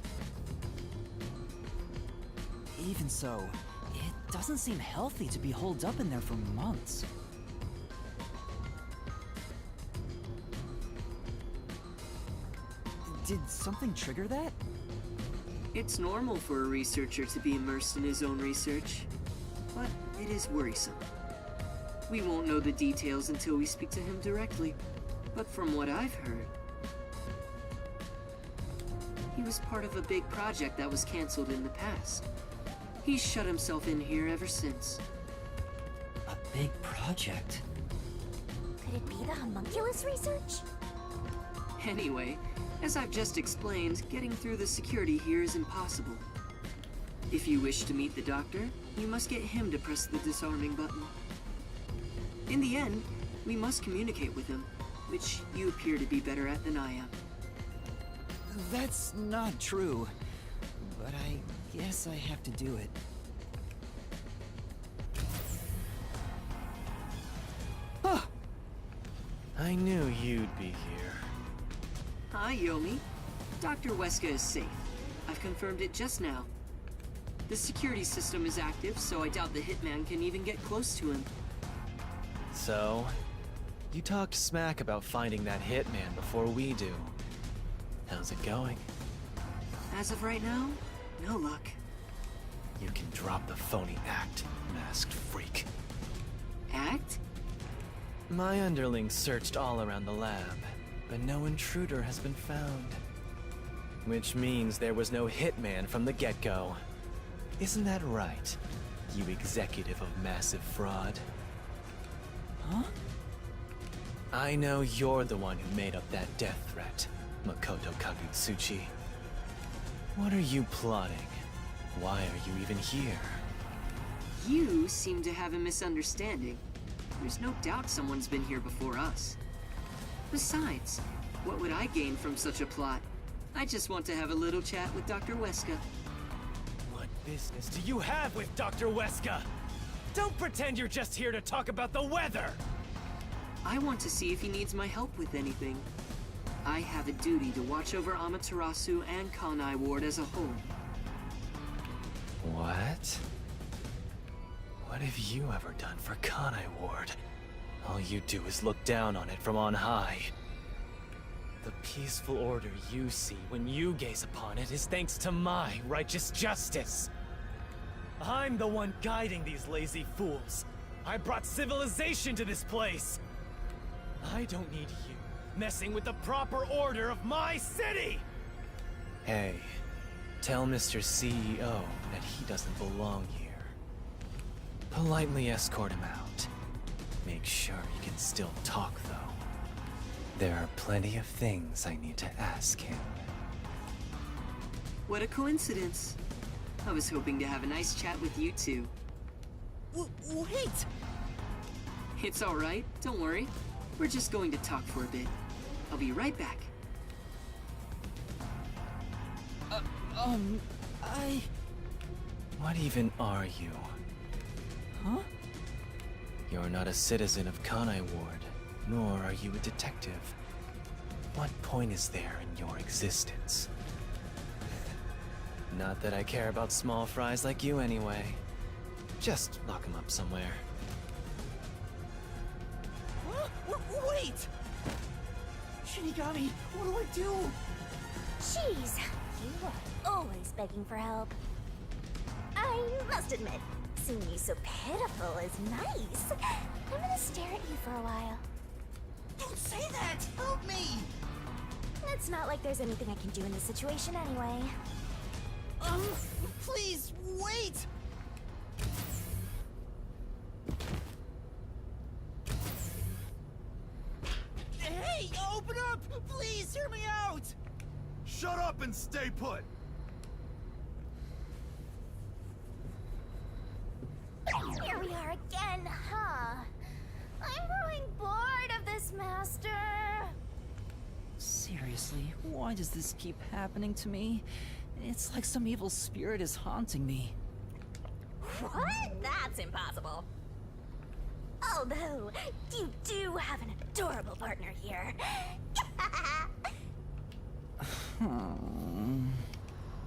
[SPEAKER 2] Even so, it doesn't seem healthy to be holed up in there for months. Did something trigger that?
[SPEAKER 4] It's normal for a researcher to be immersed in his own research, but it is worrisome. We won't know the details until we speak to him directly, but from what I've heard, he was part of a big project that was cancelled in the past. He's shut himself in here ever since.
[SPEAKER 2] A big project?
[SPEAKER 3] Could it be the homunculus research?
[SPEAKER 4] Anyway, as I've just explained, getting through the security here is impossible. If you wish to meet the doctor, you must get him to press the disarming button. In the end, we must communicate with him, which you appear to be better at than I am.
[SPEAKER 2] That's not true, but I guess I have to do it. Ah!
[SPEAKER 8] I knew you'd be here.
[SPEAKER 4] Hi, Yomi. Dr. Weska is safe. I've confirmed it just now. The security system is active, so I doubt the hitman can even get close to him.
[SPEAKER 8] So, you talked smack about finding that hitman before we do. How's it going?
[SPEAKER 4] As of right now, no luck.
[SPEAKER 8] You can drop the phony act, masked freak.
[SPEAKER 4] Act?
[SPEAKER 8] My underlings searched all around the lab, but no intruder has been found. Which means there was no hitman from the get-go. Isn't that right, you executive of massive fraud?
[SPEAKER 2] Huh?
[SPEAKER 8] I know you're the one who made up that death threat, Makoto Kagutsuchi. What are you plotting? Why are you even here?
[SPEAKER 4] You seem to have a misunderstanding. There's no doubt someone's been here before us. Besides, what would I gain from such a plot? I just want to have a little chat with Dr. Weska.
[SPEAKER 8] What business do you have with Dr. Weska? Don't pretend you're just here to talk about the weather!
[SPEAKER 4] I want to see if he needs my help with anything. I have a duty to watch over Amaterasu and Kanai Ward as a whole.
[SPEAKER 8] What? What have you ever done for Kanai Ward? All you do is look down on it from on high. The peaceful order you see when you gaze upon it is thanks to my righteous justice. I'm the one guiding these lazy fools. I brought civilization to this place. I don't need you messing with the proper order of my city! Hey, tell Mr. CEO that he doesn't belong here. Politely escort him out. Make sure he can still talk, though. There are plenty of things I need to ask him.
[SPEAKER 4] What a coincidence. I was hoping to have a nice chat with you two.
[SPEAKER 2] Wait!
[SPEAKER 4] It's all right, don't worry. We're just going to talk for a bit. I'll be right back.
[SPEAKER 2] I...
[SPEAKER 8] What even are you?
[SPEAKER 2] Huh?
[SPEAKER 8] You're not a citizen of Kanai Ward, nor are you a detective. What point is there in your existence? Not that I care about small fries like you anyway. Just lock him up somewhere.
[SPEAKER 2] Huh? Wait! Shinigami, what do I do?
[SPEAKER 3] Jeez, you are always begging for help. I must admit, seeing you so pitiful is nice. I'm gonna stare at you for a while.
[SPEAKER 2] Don't say that! Help me!
[SPEAKER 3] It's not like there's anything I can do in this situation anyway.
[SPEAKER 2] Please, wait! Hey, open up! Please, hear me out!
[SPEAKER 7] Shut up and stay put!
[SPEAKER 3] Here we are again, huh? I'm growing bored of this, Master.
[SPEAKER 2] Seriously, why does this keep happening to me? It's like some evil spirit is haunting me.
[SPEAKER 3] What? That's impossible. Although, you do have an adorable partner here.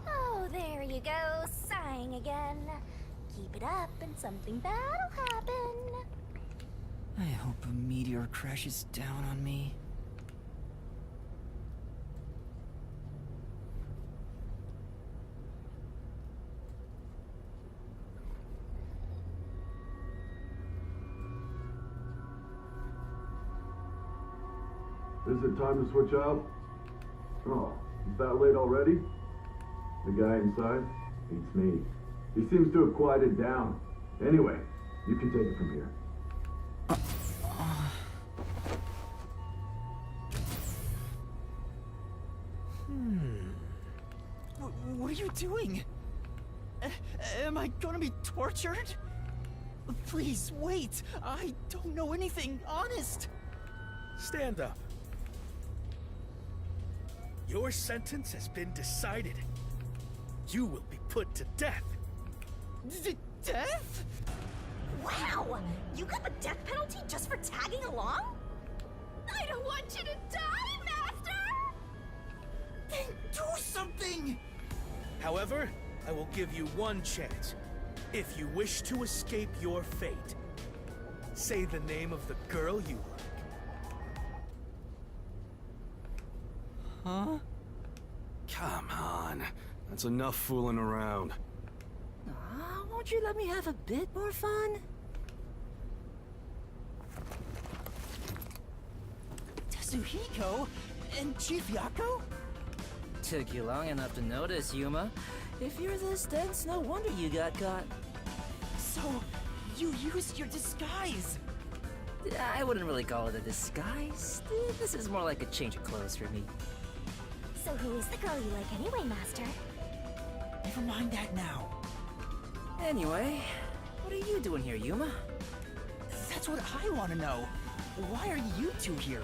[SPEAKER 3] Oh, there you go, sighing again. Keep it up and something bad'll happen.
[SPEAKER 2] I hope a meteor crashes down on me.
[SPEAKER 7] Is it time to switch out? Oh, is that late already? The guy inside? It's me. He seems to have quieted down. Anyway, you can take it from here.
[SPEAKER 2] What are you doing? Am I gonna be tortured? Please, wait! I don't know anything, honest!
[SPEAKER 10] Stand up. Your sentence has been decided. You will be put to death.
[SPEAKER 2] Death?
[SPEAKER 3] Wow! You got the death penalty just for tagging along? I don't want you to die, Master!
[SPEAKER 2] Then do something!
[SPEAKER 10] However, I will give you one chance. If you wish to escape your fate, say the name of the girl you like.
[SPEAKER 2] Huh?
[SPEAKER 5] Come on. That's enough fooling around.
[SPEAKER 2] Won't you let me have a bit more fun? Tatsuhiko? And Chief Yako?
[SPEAKER 11] Took you long enough to notice, Yuma. If you're this dense, no wonder you got caught.
[SPEAKER 2] So, you used your disguise!
[SPEAKER 11] I wouldn't really call it a disguise. This is more like a change of clothes for me.
[SPEAKER 3] So who is the girl you like anyway, Master?
[SPEAKER 2] Never mind that now.
[SPEAKER 11] Anyway, what are you doing here, Yuma?
[SPEAKER 2] That's what I want to know. Why are you two here?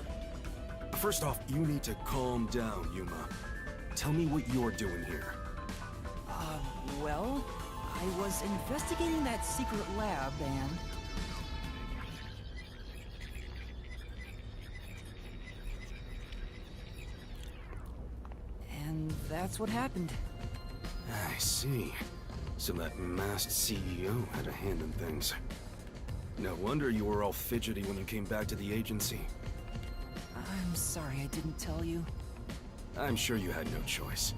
[SPEAKER 5] First off, you need to calm down, Yuma. Tell me what you're doing here.
[SPEAKER 2] Well, I was investigating that secret lab and... And that's what happened.
[SPEAKER 5] I see. So that masked CEO had a hand in things. No wonder you were all fidgety when you came back to the agency.
[SPEAKER 2] I'm sorry I didn't tell you.
[SPEAKER 5] I'm sure you had no choice.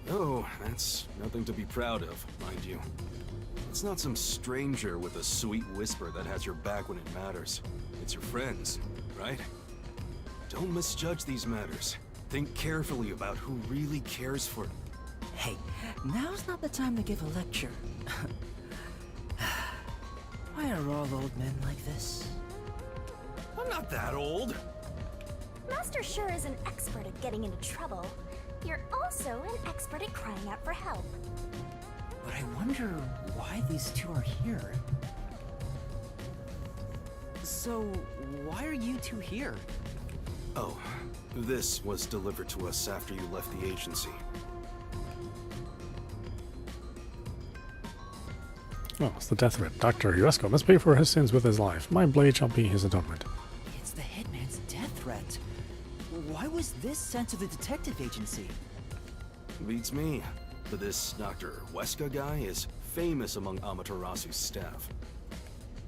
[SPEAKER 5] Oh, that's nothing to be proud of, mind you. It's not some stranger with a sweet whisper that has your back when it matters. It's your friends, right? Don't misjudge these matters. Think carefully about who really cares for...
[SPEAKER 11] Hey, now's not the time to give a lecture. Why are all old men like this?
[SPEAKER 5] I'm not that old!
[SPEAKER 3] Master sure is an expert at getting into trouble. You're also an expert at crying out for help.
[SPEAKER 2] But I wonder why these two are here. So, why are you two here?
[SPEAKER 5] Oh, this was delivered to us after you left the agency.
[SPEAKER 1] Oh, it's the death threat. Dr. Huesca must pay for his sins with his life. My blade shall be his atonement.
[SPEAKER 2] It's the hitman's death threat. Why was this sent to the detective agency?
[SPEAKER 5] Beats me. But this Dr. Huesca guy is famous among Amaterasu's staff.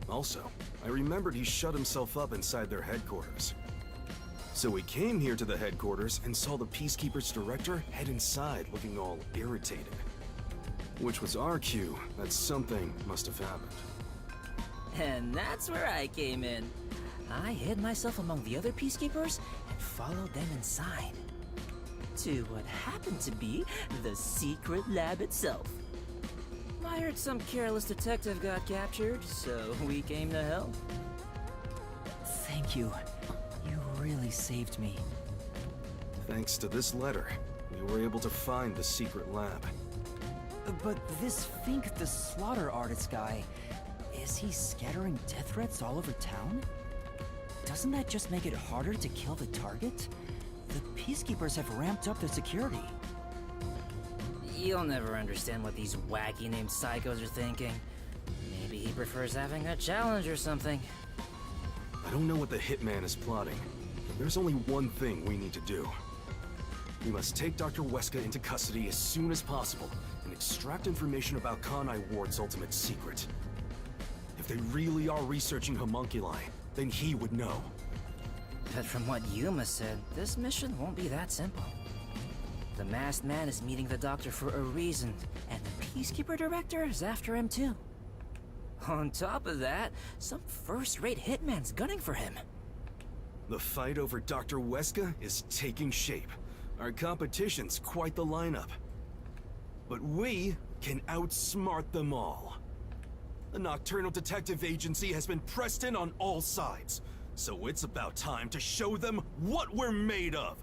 [SPEAKER 5] Also, I remembered he shut himself up inside their headquarters. So we came here to the headquarters and saw the Peacekeeper's director head inside looking all irritated. Which was our cue that something must have happened.
[SPEAKER 11] And that's where I came in. I hid myself among the other Peacekeepers and followed them inside. To what happened to be the secret lab itself. I heard some careless detective got captured, so we came to help.
[SPEAKER 2] Thank you. You really saved me.
[SPEAKER 5] Thanks to this letter, we were able to find the secret lab.
[SPEAKER 2] But this Fink the slaughter artist guy, is he scattering death threats all over town? Doesn't that just make it harder to kill the target? The Peacekeepers have ramped up their security.
[SPEAKER 11] You'll never understand what these wacky named psychos are thinking. Maybe he prefers having a challenge or something.
[SPEAKER 5] I don't know what the hitman is plotting. There's only one thing we need to do. We must take Dr. Huesca into custody as soon as possible and extract information about Kanai Ward's ultimate secret. If they really are researching homunculi, then he would know.
[SPEAKER 11] But from what Yuma said, this mission won't be that simple. The masked man is meeting the doctor for a reason, and the Peacekeeper director is after him too. On top of that, some first-rate hitman's gunning for him.
[SPEAKER 5] The fight over Dr. Huesca is taking shape. Our competition's quite the lineup. But we can outsmart them all. The Nocturnal Detective Agency has been pressed in on all sides, so it's about time to show them what we're made of.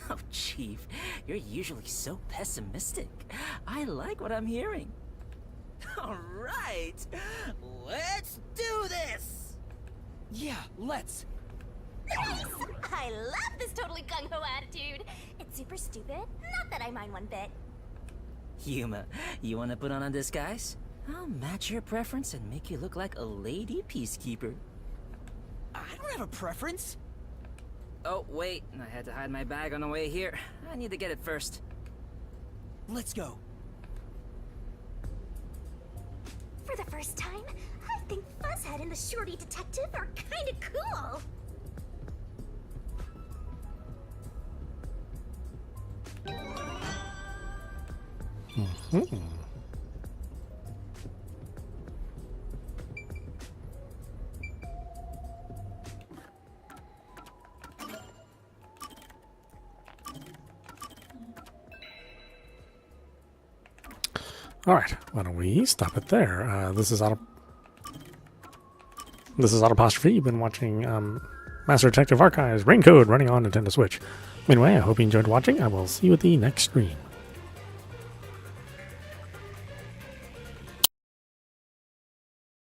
[SPEAKER 11] Oh, Chief, you're usually so pessimistic. I like what I'm hearing. All right, let's do this!
[SPEAKER 2] Yeah, let's.
[SPEAKER 3] Nice! I love this totally gung-ho attitude. It's super stupid. Not that I mind one bit.
[SPEAKER 11] Yuma, you want to put on a disguise? I'll match your preference and make you look like a lady Peacekeeper.
[SPEAKER 2] I don't have a preference.
[SPEAKER 11] Oh, wait, I had to hide my bag on the way here. I need to get it first.
[SPEAKER 2] Let's go.
[SPEAKER 3] For the first time, I think Fuzzhead and the Shorty Detective are kinda cool.
[SPEAKER 1] Alright, why don't we stop it there? This is Autopostrophe. You've been watching Master Detective Archives Rain Code running on Nintendo Switch. Anyway, I hope you enjoyed watching. I will see you at the next stream.